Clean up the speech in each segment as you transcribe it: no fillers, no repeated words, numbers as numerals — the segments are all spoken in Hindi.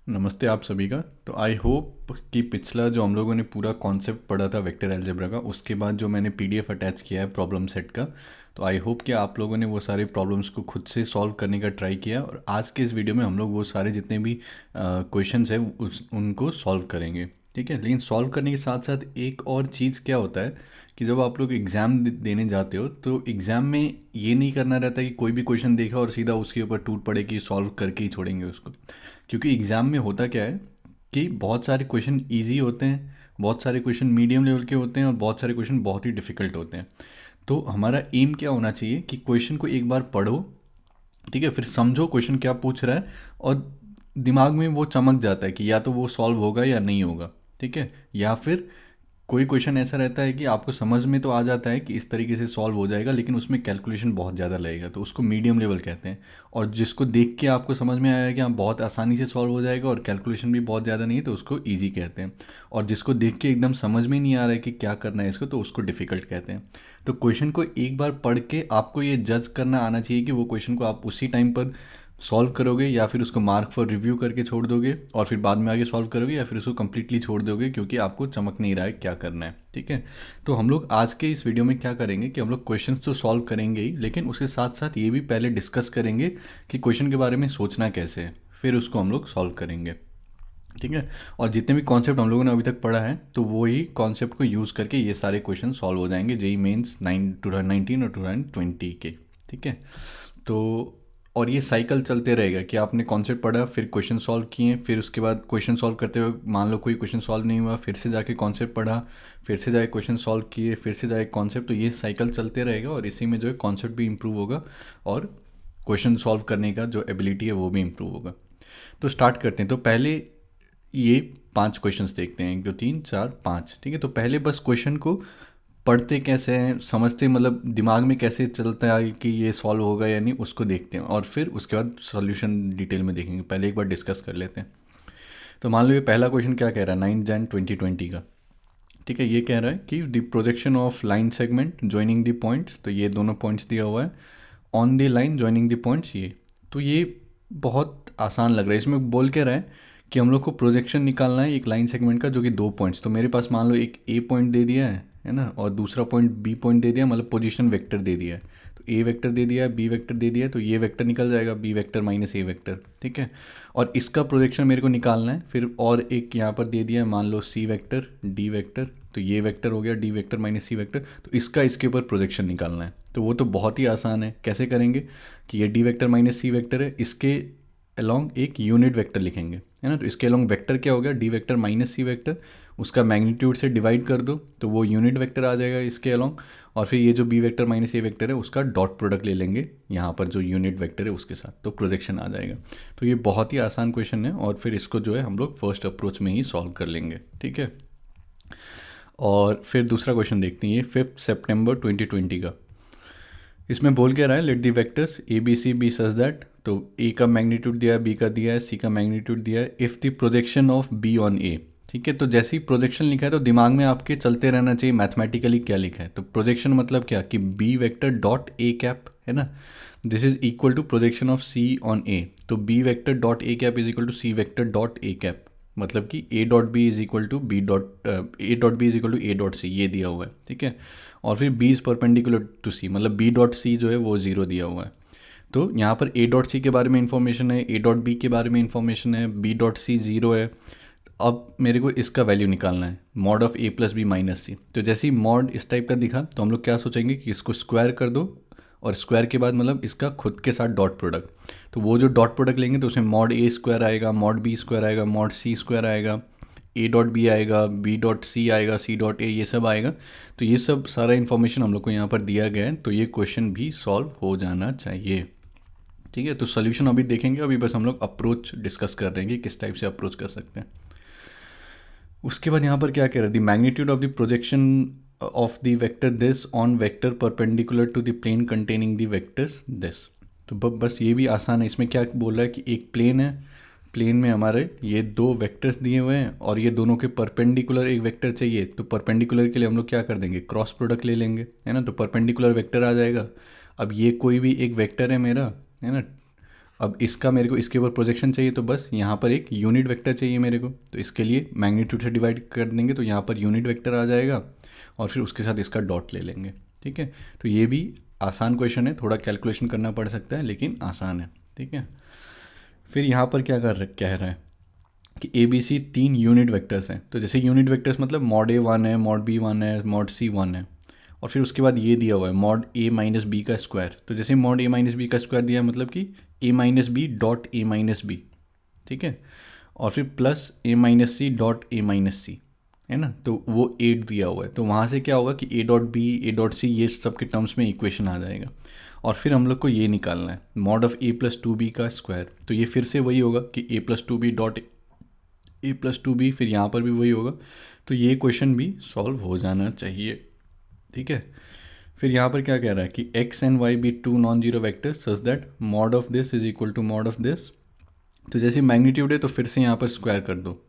नमस्ते आप सभी का। तो आई होप कि पिछला जो हम लोगों ने पूरा कॉन्सेप्ट पढ़ा था वेक्टर अलजेब्रा का, उसके बाद जो मैंने पीडीएफ अटैच किया है प्रॉब्लम सेट का, तो आई होप कि आप लोगों ने वो सारे प्रॉब्लम्स को खुद से सॉल्व करने का ट्राई किया। और आज के इस वीडियो में हम लोग वो सारे जितने भी क्वेश्चंस हैं उनको सॉल्व करेंगे। ठीक है, लेकिन सॉल्व करने के साथ साथ एक और चीज़ क्या होता है कि जब आप लोग एग्ज़ाम देने जाते हो तो एग्ज़ाम में ये नहीं करना रहता कि कोई भी क्वेश्चन देखा और सीधा उसके ऊपर टूट पड़े कि सॉल्व करके ही छोड़ेंगे उसको। क्योंकि एग्ज़ाम में होता क्या है कि बहुत सारे क्वेश्चन इजी होते हैं, बहुत सारे क्वेश्चन मीडियम लेवल के होते हैं और बहुत सारे क्वेश्चन बहुत ही डिफ़िकल्ट होते हैं। तो हमारा एम क्या होना चाहिए कि क्वेश्चन को एक बार पढ़ो, ठीक है, फिर समझो क्वेश्चन क्या पूछ रहा है और दिमाग में वो चमक जाता है कि या तो वो सॉल्व होगा या नहीं होगा। ठीक है, या फिर कोई क्वेश्चन ऐसा रहता है कि आपको समझ में तो आ जाता है कि इस तरीके से सॉल्व हो जाएगा, लेकिन उसमें कैलकुलेशन बहुत ज़्यादा लगेगा, तो उसको मीडियम लेवल कहते हैं। और जिसको देख के आपको समझ में आया कि हाँ बहुत आसानी से सॉल्व हो जाएगा और कैलकुलेशन भी बहुत ज़्यादा नहीं है, तो उसको ईजी कहते हैं। और जिसको देख के एकदम समझ में नहीं आ रहा है कि क्या करना है इसको, तो उसको डिफ़िकल्ट कहते हैं। तो क्वेश्चन को एक बार पढ़ के आपको ये जज करना आना चाहिए कि वो क्वेश्चन को आप उसी टाइम पर सॉल्व करोगे या फिर उसको मार्क फॉर रिव्यू करके छोड़ दोगे और फिर बाद में आगे सॉल्व करोगे, या फिर उसको कम्प्लीटली छोड़ दोगे क्योंकि आपको चमक नहीं रहा है क्या करना है। ठीक है, तो हम लोग आज के इस वीडियो में क्या करेंगे कि हम लोग क्वेश्चंस तो सॉल्व करेंगे ही, लेकिन उसके साथ साथ ये भी पहले डिस्कस करेंगे कि क्वेश्चन के बारे में सोचना कैसे है, फिर उसको हम लोग सॉल्व करेंगे। ठीक है, और जितने भी कॉन्सेप्ट हम लोगों ने अभी तक पढ़ा है तो वही कॉन्सेप्ट को यूज़ करके ये सारे क्वेश्चन सॉल्व हो जाएंगे जेई मेंस 2019 और 2020 के। ठीक है, तो और ये साइकिल चलते रहेगा कि आपने कॉन्सेप्ट पढ़ा, फिर क्वेश्चन सॉल्व किए, फिर उसके बाद क्वेश्चन सॉल्व करते हुए मान लो कोई क्वेश्चन सॉल्व नहीं हुआ, फिर से जाके कॉन्सेप्ट पढ़ा, फिर से जाके क्वेश्चन सॉल्व किए, फिर से जाके कॉन्सेप्ट। तो ये साइकिल चलते रहेगा और इसी में जो है कॉन्सेप्ट भी इम्प्रूव होगा और क्वेश्चन सॉल्व करने का जो एबिलिटी है वो भी इम्प्रूव होगा। तो स्टार्ट करते हैं। तो पहले ये 5 क्वेश्चंस देखते हैं, 1 2 3 4 5। ठीक है, तो पहले बस क्वेश्चन को पढ़ते कैसे हैं, समझते मतलब दिमाग में कैसे चलता है कि ये सॉल्व होगा या नहीं, उसको देखते हैं और फिर उसके बाद सॉल्यूशन डिटेल में देखेंगे। पहले एक बार डिस्कस कर लेते हैं। तो मान लो ये पहला क्वेश्चन क्या कह रहा है 9 जन 2020 का। ठीक है, ये कह रहा है कि the projection of line segment joining the points, तो ये दोनों पॉइंट्स दिया हुआ है, on the line joining the points ये। तो ये बहुत आसान लग रहा है। इसमें बोल के रहा है कि हम लोग को प्रोजेक्शन निकालना है एक लाइन सेगमेंट का जो कि 2 पॉइंट्स। तो मेरे पास मान लो एक ए पॉइंट दे दिया है ना, और दूसरा पॉइंट बी पॉइंट दे दिया, मतलब पोजीशन वेक्टर दे दिया है। तो ए वेक्टर दे दिया है, बी वेक्टर दे दिया है, तो ये वेक्टर निकल जाएगा B vector minus A vector. ठीक है, और इसका प्रोजेक्शन मेरे को निकालना है। फिर और एक यहाँ पर दे दिया है मान लो सी वेक्टर डी वेक्टर, तो ये वेक्टर हो गया डी वेक्टर माइनस सी वेक्टर, तो इसका इसके ऊपर प्रोजेक्शन निकालना है। तो वो तो बहुत ही आसान है। कैसे करेंगे कि ये D vector minus C vector है, इसके अलोंग एक यूनिट वेक्टर लिखेंगे, है ना। तो इसके अलोंग वेक्टर क्या हो गया D vector minus C vector, उसका मैग्नीट्यूड से डिवाइड कर दो तो वो यूनिट वेक्टर आ जाएगा इसके अलोंग। और फिर ये जो B vector minus A vector है उसका डॉट प्रोडक्ट ले लेंगे यहाँ पर जो यूनिट वेक्टर है उसके साथ, तो प्रोजेक्शन आ जाएगा। तो ये बहुत ही आसान क्वेश्चन है और फिर इसको जो है हम लोग फर्स्ट अप्रोच में ही सॉल्व कर लेंगे। ठीक है, और फिर दूसरा क्वेश्चन देखते हैं, ये 5 सितंबर 2020 का। इसमें बोल क्या रहा है, let the vectors A B C be such that, तो ए का मैग्नीट्यूड दिया है, बी का दिया है, सी का मैग्नीट्यूड दिया है, if the projection of B on A. ठीक है, तो जैसे ही प्रोजेक्शन लिखा है तो दिमाग में आपके चलते रहना चाहिए मैथमेटिकली क्या लिखा है। तो प्रोजेक्शन मतलब क्या कि B vector dot A cap, है ना, this is equal to projection of C on A. तो B vector dot A cap is equal to C vector dot A cap, मतलब कि A dot B is equal to B dot A dot B is equal to A dot C, ये दिया हुआ है। ठीक है, और फिर B is perpendicular to C, मतलब बी डॉट सी जो है वो ज़ीरो दिया हुआ है। तो यहाँ पर ए डॉट सी के बारे में इन्फॉर्मेशन है, ए डॉट बी के बारे में इन्फॉर्मेशन है, बी डॉट सी ज़ीरो है। अब मेरे को इसका वैल्यू निकालना है, mod of A plus B minus C. तो जैसे ही मॉड इस टाइप का दिखा तो हम लोग क्या सोचेंगे कि इसको स्क्वायर कर दो, और स्क्वायर के बाद मतलब इसका खुद के साथ डॉट प्रोडक्ट। तो वो जो डॉट प्रोडक्ट लेंगे तो उसमें मॉड ए स्क्वायर आएगा, मॉड बी स्क्वायर आएगा, मॉड सी स्क्वायर आएगा, ए डॉट बी आएगा, बी डॉट सी आएगा, सी डॉट ए, ये सब आएगा। तो ये सब सारा इन्फॉर्मेशन हम लोग को यहाँ पर दिया गया है, तो ये क्वेश्चन भी सॉल्व हो जाना चाहिए। ठीक है, तो सोल्यूशन अभी देखेंगे, अभी बस हम लोग अप्रोच डिस्कस कर रहे हैं कि किस टाइप से अप्रोच कर सकते हैं। उसके बाद यहाँ पर क्या कह रहा है, the magnitude of the projection of the vector this on vector perpendicular to the plane containing the vectors this. तो बस ये भी आसान है। इसमें क्या बोल रहा है कि एक प्लेन है, प्लेन में हमारे ये दो वेक्टर्स दिए हुए हैं और ये दोनों के परपेंडिकुलर एक वेक्टर चाहिए। तो परपेंडिकुलर के लिए हम लोग क्या कर देंगे, क्रॉस प्रोडक्ट ले लेंगे, है ना। तो परपेंडिकुलर वेक्टर आ जाएगा। अब ये कोई भी एक वेक्टर है मेरा, है ना। अब इसका मेरे को इसके ऊपर प्रोजेक्शन चाहिए, तो बस यहाँ पर एक यूनिट वेक्टर चाहिए मेरे को, तो इसके लिए मैग्नीट्यूड से डिवाइड कर देंगे तो यहाँ पर यूनिट वेक्टर आ जाएगा और फिर उसके साथ इसका डॉट ले लेंगे। ठीक है, तो ये भी आसान क्वेश्चन है, थोड़ा कैलकुलेशन करना पड़ सकता है लेकिन आसान है। ठीक है, फिर यहाँ पर क्या कह रहा है कि A B C 3 unit vectors हैं। तो जैसे यूनिट वेक्टर्स मतलब मॉड ए 1 है, मॉड बी 1 है, मॉड सी 1 है, और फिर उसके बाद ये दिया हुआ है मॉड ए माइनस बी का स्क्वायर। तो जैसे मॉड ए माइनस बी का स्क्वायर दिया है मतलब कि A minus B dot A minus B, ठीक है, और फिर plus A minus C dot A minus C, है ना, तो वो 8 दिया हुआ है। तो वहाँ से क्या होगा कि A dot B, A dot C, ये सब के टर्म्स में इक्वेशन आ जाएगा। और फिर हम लोग को ये निकालना है mod of A plus two B का स्क्वायर। तो ये फिर से वही होगा कि A plus two B dot A plus two B, फिर यहाँ पर भी वही होगा। तो ये क्वेश्चन भी सॉल्व हो जाना चाहिए। ठीक है, फिर यहाँ पर क्या कह रहा है कि X and Y be 2 non zero vectors such that mod of this is equal to mod of this. तो जैसे मैग्नीट्यूड है तो फिर से यहाँ पर स्क्वायर कर दो।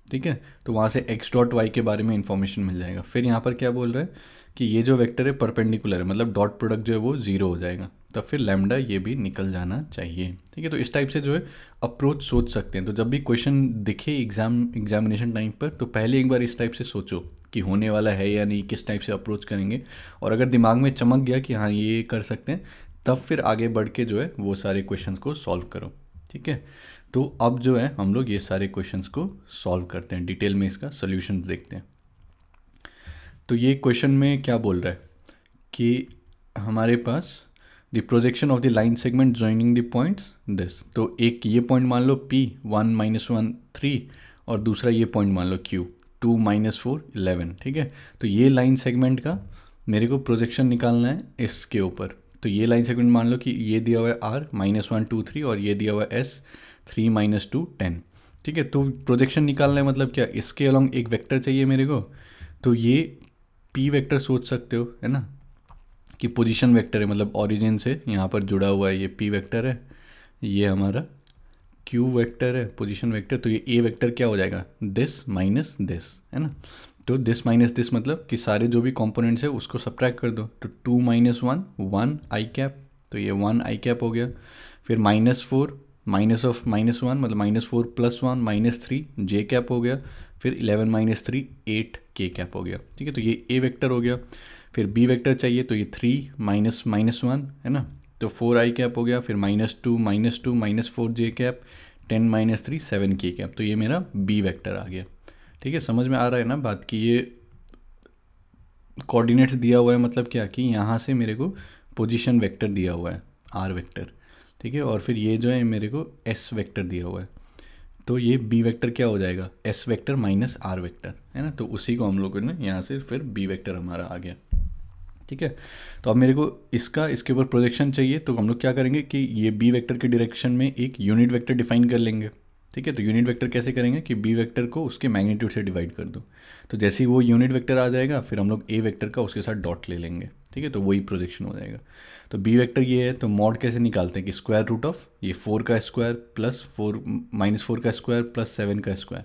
ठीक है, तो वहाँ से एक्स डॉट वाई के बारे में इंफॉर्मेशन मिल जाएगा। फिर यहाँ पर क्या बोल रहा है कि ये जो वेक्टर है परपेंडिकुलर है, मतलब डॉट प्रोडक्ट जो है वो जीरो हो जाएगा, तब फिर लैम्डा ये भी निकल जाना चाहिए। ठीक है, तो इस टाइप से जो है अप्रोच सोच सकते हैं। तो जब भी क्वेश्चन दिखे एग्जामिनेशन टाइम पर तो पहले एक बार इस टाइप से सोचो कि होने वाला है या नहीं, किस टाइप से अप्रोच करेंगे, और अगर दिमाग में चमक गया कि हाँ ये कर सकते हैं, तब फिर आगे बढ़ के जो है वो सारे क्वेश्चंस को सॉल्व करो। ठीक है, तो अब जो है हम लोग ये सारे क्वेश्चंस को सॉल्व करते हैं, डिटेल में इसका सोल्यूशन देखते हैं। तो ये क्वेश्चन में क्या बोल रहा है कि हमारे पास the projection of the line segment joining the points this. तो एक ये पॉइंट मान लो P 1 - 1 3 और दूसरा ये पॉइंट मान लो Q 2 - 4 11। ठीक है, तो ये लाइन सेगमेंट का मेरे को प्रोजेक्शन निकालना है इसके ऊपर। तो ये लाइन सेगमेंट मान लो कि ये दिया हुआ है R -1 2 3 और ये दिया हुआ है S 3 - 2 10। ठीक है, तो प्रोजेक्शन निकालना है मतलब क्या, इसके अलॉन्ग एक वेक्टर चाहिए मेरे को। तो ये P वेक्टर सोच सकते हो, है ना, कि पोजीशन वेक्टर है, मतलब ओरिजिन से यहाँ पर जुड़ा हुआ है, ये P वेक्टर है, ये हमारा Q वेक्टर है पोजीशन वेक्टर। तो ये A वेक्टर क्या हो जाएगा, दिस माइनस दिस, है ना। तो दिस माइनस दिस मतलब कि सारे जो भी कंपोनेंट्स है उसको सब्ट्रैक्ट कर दो। तो 2 - 1 1 आई कैप, तो ये 1 आई कैप हो गया। फिर -4 माइनस ऑफ -1 मतलब -4 + 1 -3 जे कैप हो गया। फिर 11 - 3 8 के कैप हो गया। ठीक है, तो ये A वेक्टर हो गया। फिर B वेक्टर चाहिए तो ये 3 -1 है ना, तो 4 आई कैप हो गया। फिर -2 -4 जे कैप 10 - 3 7 के कैप, तो ये मेरा B वेक्टर आ गया। ठीक है, समझ में आ रहा है ना बात कि ये कोऑर्डिनेट्स दिया हुआ है मतलब क्या कि यहाँ से मेरे को पोजीशन वेक्टर दिया हुआ है R वेक्टर। ठीक है, और फिर ये जो है मेरे को S वेक्टर दिया हुआ है। तो ये B वेक्टर क्या हो जाएगा, S vector minus R vector, है ना। तो उसी को हम लोगों ने यहाँ से फिर B वेक्टर हमारा आ गया। ठीक है, तो अब मेरे को इसके ऊपर प्रोजेक्शन चाहिए, तो हम लोग क्या करेंगे कि ये B वेक्टर के डायरेक्शन में एक यूनिट वेक्टर डिफाइन कर लेंगे। ठीक है, तो यूनिट वेक्टर कैसे करेंगे कि B वेक्टर को उसके मैग्नीट्यूड से डिवाइड कर दो। तो जैसे ही वो यूनिट वेक्टर आ जाएगा फिर हम लोग A वेक्टर का उसके साथ डॉट ले लेंगे। ठीक है, तो वही प्रोजेक्शन हो जाएगा। तो B वेक्टर ये है, तो मॉड कैसे निकालते हैं कि स्क्वायर रूट ऑफ ये 4 का स्क्वायर प्लस 4 -4 का स्क्वायर प्लस 7 का स्क्वायर,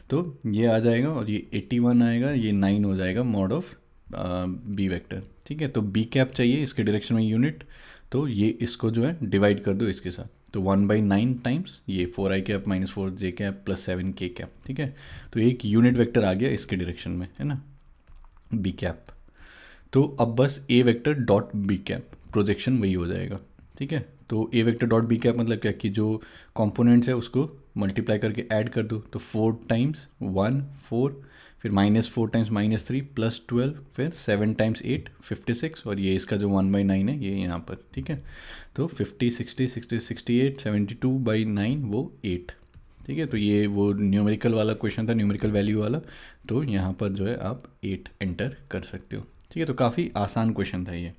तो ये आ जाएगा और ये 81 आएगा, ये 9 हो जाएगा मॉड ऑफ B वेक्टर। ठीक है, तो B कैप चाहिए इसके डायरेक्शन में यूनिट, तो ये इसको जो है डिवाइड कर दो इसके साथ। तो 1/9 टाइम्स ये 4 आई कैप -4 जे कैप प्लस 7 के कैप। ठीक है, तो एक यूनिट वेक्टर आ गया इसके डायरेक्शन में, है ना, B कैप। तो अब बस A vector dot B cap projection वही हो जाएगा। ठीक है, तो A vector dot B cap मतलब क्या कि जो कंपोनेंट्स है उसको मल्टीप्लाई करके ऐड कर दो। तो 4 टाइम्स 1 4, फिर -4 टाइम्स -3 प्लस 12, फिर 7 टाइम्स 8 56, और ये इसका जो 1/9 है ये यहाँ पर। ठीक है, तो 50 60 60 68 72/9 वो 8। ठीक है, तो ये वो न्यूमेरिकल वाला क्वेश्चन था, न्यूमेरिकल वैल्यू वाला, तो यहाँ पर जो है आप 8 एंटर कर सकते हो। ठीक है, तो काफ़ी आसान क्वेश्चन था ये।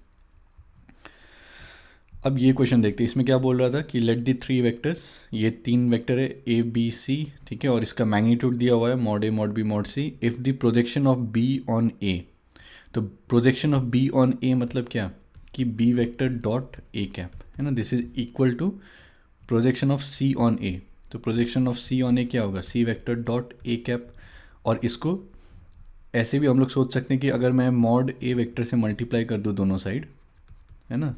अब ये क्वेश्चन देखते हैं, इसमें क्या बोल रहा था कि लेट दी 3 वेक्टर्स, ये 3 वेक्टर है A B C। ठीक है, और इसका मैग्नीट्यूड दिया हुआ है mod A mod B mod C if the projection of B on A। तो projection of B on A मतलब क्या कि B vector dot A cap, है ना, this is equal to projection of C on A। तो projection of C on A क्या होगा, C vector dot A cap. और इसको ऐसे भी हम लोग सोच सकते हैं कि अगर मैं मॉड A वेक्टर से मल्टीप्लाई कर दूँ दोनों साइड, है ना,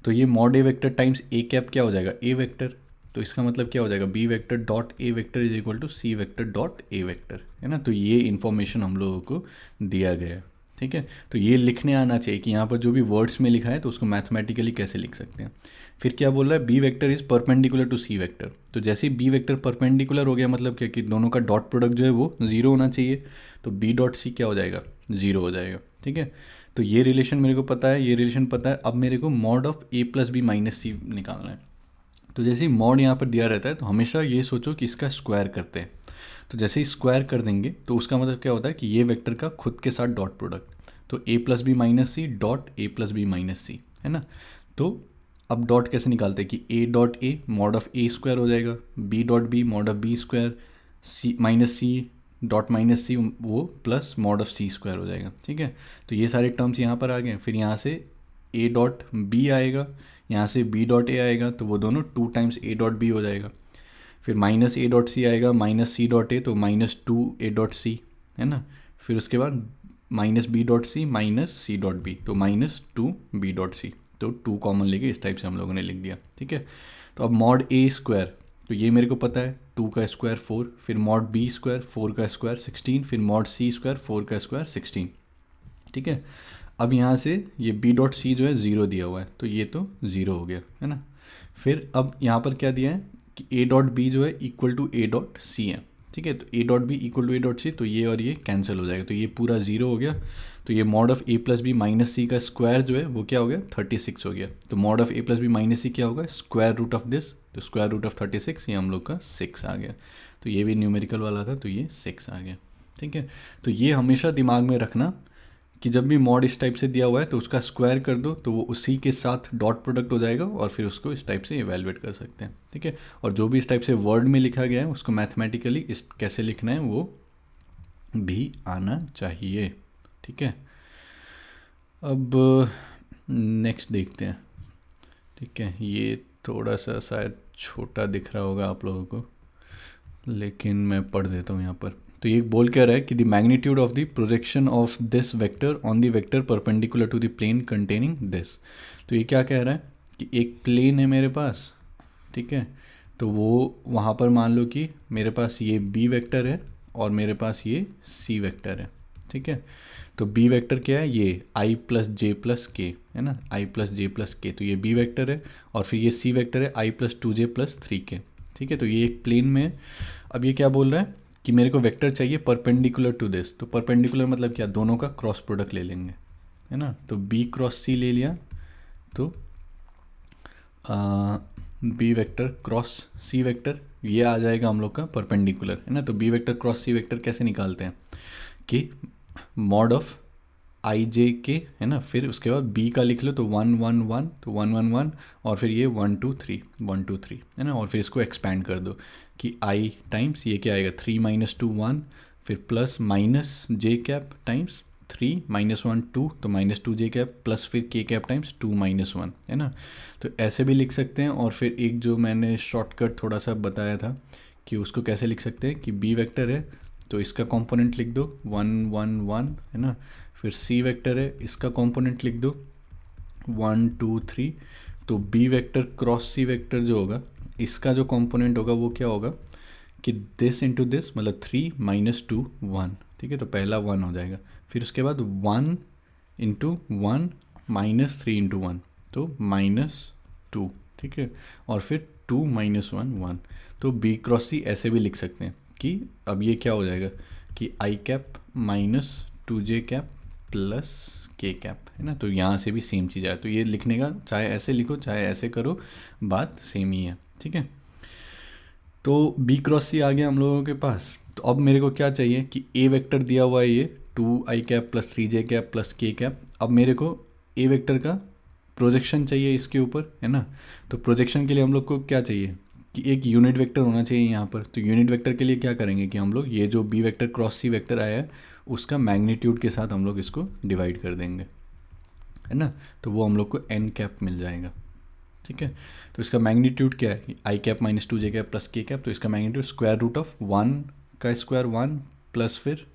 तो ये mod A vector times A cap क्या हो जाएगा, A वेक्टर। तो इसका मतलब क्या हो जाएगा, B vector dot A vector is equal to C vector dot A vector, है ना। तो ये इन्फॉर्मेशन हम लोगों को दिया गया है, ठीक है। तो ये लिखने आना चाहिए कि यहाँ पर जो भी वर्ड्स में लिखा है तो उसको मैथमेटिकली कैसे लिख सकते हैं। फिर क्या बोल रहा है, B vector is perpendicular to C vector. तो जैसे ही बी वेक्टर परपेंडिकुलर हो गया मतलब क्या कि दोनों का डॉट प्रोडक्ट जो है वो जीरो होना चाहिए, तो बी डॉट सी क्या हो जाएगा, जीरो हो जाएगा, ठीक है। तो ये रिलेशन मेरे को पता है, ये रिलेशन पता है। अब मेरे को mod of A plus B minus C निकालना है। तो जैसे ही मॉड यहाँ पर दिया रहता है तो हमेशा ये सोचो कि इसका स्क्वायर करते हैं। तो जैसे ही स्क्वायर कर देंगे तो उसका मतलब क्या होता है कि ये वेक्टर का खुद के साथ डॉट प्रोडक्ट, तो A plus B minus C dot A plus B minus C, है ना। तो अब डॉट कैसे निकालते हैं कि A dot A mod of A square हो जाएगा, B dot B mod of B square, C minus C dot minus C वो plus mod of C square हो जाएगा, ठीक है। तो ये सारे टर्म्स यहाँ पर आ गए। फिर यहाँ से ए डॉट बी आएगा, यहाँ से बी डॉट ए आएगा, तो वो दोनों 2 टाइम्स ए डॉट बी हो जाएगा। फिर माइनस ए डॉट सी आएगा, माइनस सी डॉट ए, तो माइनस 2 ए डॉट सी, है ना। फिर उसके बाद minus B dot C minus C dot B, तो माइनस 2 बी डॉट सी, तो 2 कॉमन लेके इस टाइप से हम लोगों ने लिख दिया, ठीक है। तो अब मॉड ए स्क्वायर, तो ये मेरे को पता है 2 का स्क्वायर 4, फिर मॉड बी स्क्वायर 4 का स्क्वायर 16, फिर मॉड सी स्क्वायर 4 का स्क्वायर 16, ठीक है। अब यहाँ से ये बी डॉट सी जो है ज़ीरो दिया हुआ है, तो ये तो ज़ीरो हो गया, है ना। फिर अब यहाँ पर क्या दिया है कि ए डॉट बी जो है equal to A dot C है, ठीक है। तो A dot B equal to A dot C, तो ये और ये कैंसिल हो जाएगा, तो ये पूरा ज़ीरो हो गया। तो ये mod of A plus B minus C का स्क्वायर जो है वो क्या हो गया, 36 हो गया। तो mod of A plus B minus C क्या होगा, स्क्वायर रूट ऑफ दिस, तो स्क्वायर रूट ऑफ 36, ये हम लोग का 6 आ गया। तो ये भी न्यूमेरिकल वाला था, तो ये 6 आ गया, ठीक है। तो ये हमेशा दिमाग में रखना कि जब भी मॉड इस टाइप से दिया हुआ है तो उसका स्क्वायर कर दो, तो वो उसी के साथ डॉट प्रोडक्ट हो जाएगा और फिर उसको इस टाइप से इवेलुएट कर सकते हैं, ठीक है। और जो भी इस टाइप से वर्ड में लिखा गया है उसको मैथमेटिकली इस कैसे लिखना है वो भी आना चाहिए, ठीक है। अब नेक्स्ट देखते हैं, ठीक है। ये थोड़ा सा शायद छोटा दिख रहा होगा आप लोगों को, लेकिन मैं पढ़ देता हूँ यहाँ पर। तो ये बोल क्या रहा है कि the magnitude of the projection of this vector on the vector perpendicular to the plane containing this. तो ये क्या कह रहा है कि एक प्लेन है मेरे पास, ठीक है। तो वो वहाँ पर मान लो कि मेरे पास ये बी वेक्टर है और मेरे पास ये सी वेक्टर है, ठीक है। तो बी वेक्टर क्या है, ये आई प्लस जे प्लस के, है ना, आई प्लस जे प्लस के, तो ये बी वेक्टर है। और फिर ये सी वेक्टर है आई प्लस 2j प्लस 3k, ठीक है। तो ये एक प्लेन में है। अब ये क्या बोल रहा है कि मेरे को वेक्टर चाहिए परपेंडिकुलर टू दिस। तो परपेंडिकुलर मतलब क्या, दोनों का क्रॉस प्रोडक्ट ले लेंगे, है ना। तो बी क्रॉस सी ले लिया, तो B vector cross C vector ये आ जाएगा हम लोग का परपेंडिकुलर, है ना। तो B vector cross C vector कैसे निकालते हैं कि मॉड ऑफ आई जे के, है ना। फिर उसके बाद बी का लिख लो, तो 1 1 1, तो 1 1 1, और फिर ये 1 2 3 1 2 3, है ना। और फिर इसको एक्सपैंड कर दो कि आई टाइम्स ये क्या आएगा 3 माइनस 2 1, फिर प्लस माइनस जे कैप टाइम्स 3 माइनस 1 2, तो माइनस 2 जे कैप प्लस फिर के कैप टाइम्स 2 माइनस 1, है ना। तो ऐसे भी लिख सकते हैं। और फिर एक जो मैंने शॉर्टकट थोड़ा सा बताया था कि उसको कैसे लिख सकते हैं कि बी वेक्टर है तो इसका कंपोनेंट लिख दो 1 1 1, है ना। फिर सी वेक्टर है, इसका कंपोनेंट लिख दो 1 2 3। तो B vector cross C vector जो होगा इसका जो कंपोनेंट होगा वो क्या होगा कि दिस इंटू दिस, मतलब 3 माइनस 2 1, ठीक है। तो पहला 1 हो जाएगा, फिर उसके बाद 1 इंटू 1 माइनस 3 इंटू 1, तो माइनस 2, ठीक है। और फिर 2 माइनस 1 1। तो बी क्रॉस सी ऐसे भी लिख सकते हैं कि अब ये क्या हो जाएगा कि I cap minus 2j cap plus K cap, है ना। तो यहाँ से भी सेम चीज़ आए, तो ये लिखने का चाहे ऐसे लिखो चाहे ऐसे करो, बात सेम ही है, ठीक है। तो बी क्रॉस सी आ गया हम लोगों के पास। तो अब मेरे को क्या चाहिए कि ए वेक्टर दिया हुआ है ये 2 I cap plus 3j cap plus K cap. अब मेरे को ए वेक्टर का प्रोजेक्शन चाहिए इसके ऊपर, है ना। तो प्रोजेक्शन के लिए हम लोग को क्या चाहिए कि एक यूनिट वेक्टर होना चाहिए यहाँ पर। तो यूनिट वेक्टर के लिए क्या करेंगे कि हम लोग ये जो B vector cross C vector आया है उसका मैग्नीट्यूड के साथ हम लोग इसको डिवाइड कर देंगे, है ना। तो वो हम लोग को एन कैप मिल जाएगा, ठीक है। तो इसका मैग्नीट्यूड क्या है, I cap minus 2j cap plus K cap. तो इसका मैग्नीट्यूड स्क्वायर रूट ऑफ 1 का स्क्वायर 1 प्लस फिर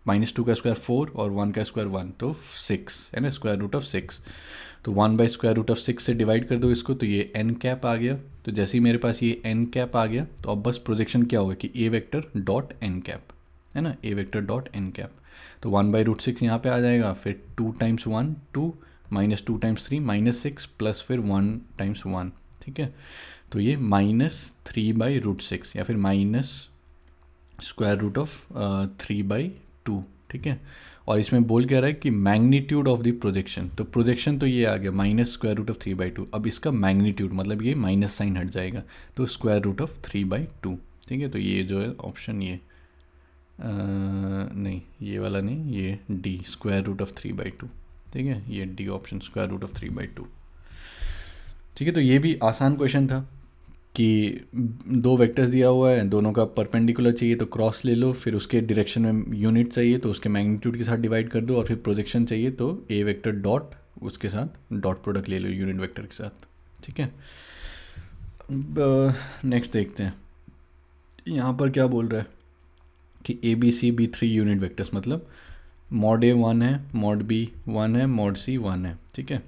-2 का स्क्वायर 4 और 1 का स्क्वायर 1, तो 6 है ना, स्क्वायर रूट ऑफ 6। तो 1/√6 से डिवाइड कर दो इसको, तो ये n कैप आ गया। तो जैसे ही मेरे पास ये n कैप आ गया, तो अब बस प्रोजेक्शन क्या होगा कि a vector dot n cap, है ना, a vector dot n cap. तो 1/√6 यहाँ पे आ जाएगा, फिर 2 × 1 2, -2 × 3 -6, प्लस फिर 1 × 1, ठीक है। तो ये -3/√6 या फिर -√3/2, ठीक है। और इसमें बोल क्या रहा है कि मैग्नीट्यूड ऑफ द प्रोजेक्शन, तो प्रोजेक्शन तो ये आ गया -√3/2। अब इसका मैग्नीट्यूड मतलब ये माइनस साइन हट जाएगा, तो √3/2, ठीक है। तो ये जो है ऑप्शन ये नहीं, ये वाला नहीं, ये डी √3/2, ठीक है, ये डी ऑप्शन √3/2, ठीक है। तो ये भी आसान क्वेश्चन था कि दो वेक्टर्स दिया हुआ है, दोनों का परपेंडिकुलर चाहिए तो क्रॉस ले लो, फिर उसके डायरेक्शन में यूनिट चाहिए तो उसके मैग्नीट्यूड के साथ डिवाइड कर दो, और फिर प्रोजेक्शन चाहिए तो ए वेक्टर डॉट उसके साथ डॉट प्रोडक्ट ले लो यूनिट वेक्टर के साथ, ठीक है। नेक्स्ट देखते हैं, यहाँ पर क्या बोल रहा है कि ABC B3 यूनिट वेक्टर्स, मतलब मॉड A 1 है, मॉड B 1 है, मॉड C 1 है, ठीक है।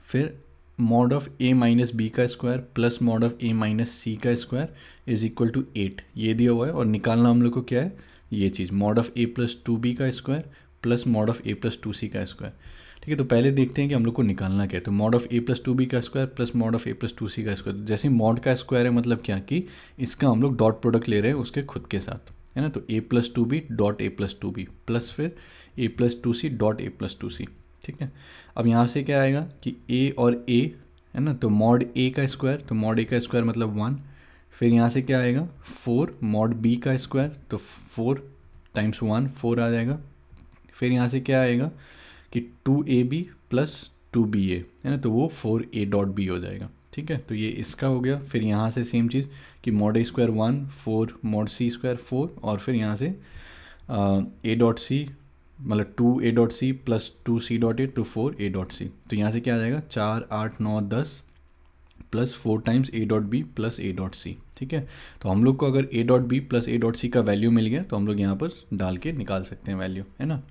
फिर मॉड ऑफ A - B का square plus mod of A - C का स्क्वायर इज इक्वल टू 8, ये दिया हुआ है। और निकालना हम लोग को क्या है, ये चीज़ मॉड ऑफ A + 2B का square plus mod of A + 2C का स्क्वायर, ठीक है। तो पहले देखते हैं कि हम लोग को निकालना क्या है। तो मॉड ऑफ A + 2B का square plus mod of A + 2C का स्क्वायर, जैसे मॉड का स्क्वायर है मतलब क्या कि इसका हम लोग डॉट प्रोडक्ट ले रहे हैं उसके खुद के साथ, है ना। तो A + 2B dot A + 2B plus फिर A + 2C dot A + 2C, ठीक है। अब यहाँ से क्या आएगा कि A और A, है ना, तो मॉड A का स्क्वायर, तो मॉड A का स्क्वायर मतलब 1। फिर यहाँ से क्या आएगा 4 मॉड B का स्क्वायर, तो 4 × 1 4 आ जाएगा। फिर यहाँ से क्या आएगा कि 2AB + 2BA, है ना, तो वो 4A डॉट B हो जाएगा, ठीक है। तो ये इसका हो गया। फिर यहाँ से सेम चीज़ कि mod A square 1 4 mod C square 4, और फिर यहाँ से A डॉट C मतलब 2A dot C + 2C dot A तो 4A डॉट C। तो यहाँ से क्या आ जाएगा 4 8 9 10 plus 4 × A dot B + A dot C, ठीक है। तो हम लोग को अगर A dot B + A dot C का वैल्यू मिल गया तो हम लोग यहाँ पर डाल के निकाल सकते हैं वैल्यू, है ना।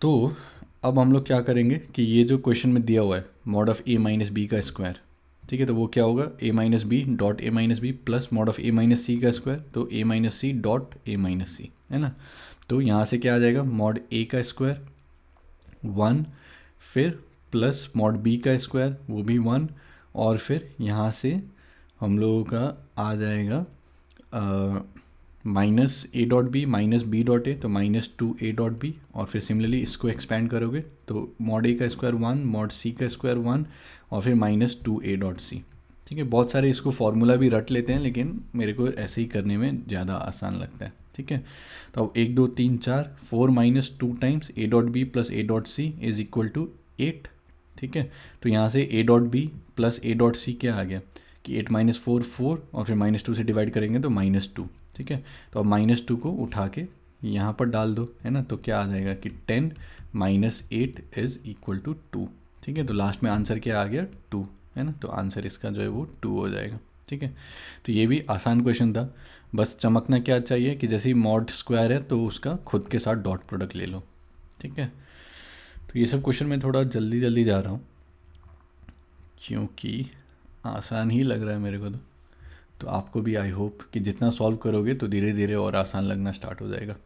तो अब हम लोग क्या करेंगे कि ये जो क्वेश्चन में दिया हुआ है मॉड ऑफ A - B का स्क्वायर, ठीक है, तो वो क्या होगा A - B dot A - B plus mod of A - C का स्क्वायर, तो A - C dot A - C, है ना। तो यहाँ से क्या आ जाएगा मॉड A का स्क्वायर 1, फिर प्लस मॉड B का स्क्वायर वो भी 1, और फिर यहाँ से हम लोगों का आ जाएगा -A dot B -B dot A, तो -2A डॉट B, और फिर सिमिलरली इसको एक्सपेंड करोगे तो मॉड A का स्क्वायर 1 मॉड C का स्क्वायर 1 और फिर -2A डॉट C, ठीक है। बहुत सारे इसको फार्मूला भी रट लेते हैं, लेकिन मेरे को ऐसे ही करने में ज़्यादा आसान लगता है, ठीक है। तो अब 1 2 3 4 4 - 2 × A dot B + A dot C is equal to 8, ठीक है। तो यहाँ से A dot B + A dot C क्या आ गया कि 8 - 4 4, और फिर -2 से डिवाइड करेंगे तो -2, ठीक है। तो अब -2 को उठा के यहाँ पर डाल दो, है ना, तो क्या आ जाएगा कि 10 - 8 इज इक्वल टू 2, ठीक है। तो लास्ट में आंसर क्या आ गया 2, है ना। तो आंसर इसका जो है वो 2 हो जाएगा, ठीक है। तो ये भी आसान क्वेश्चन था, बस चमकना क्या चाहिए कि जैसे ही मॉड स्क्वायर है तो उसका खुद के साथ डॉट प्रोडक्ट ले लो, ठीक है। तो ये सब क्वेश्चन मैं थोड़ा जल्दी जल्दी जा रहा हूँ क्योंकि आसान ही लग रहा है मेरे को, तो आपको भी आई होप कि जितना सॉल्व करोगे तो धीरे धीरे और आसान लगना स्टार्ट हो जाएगा।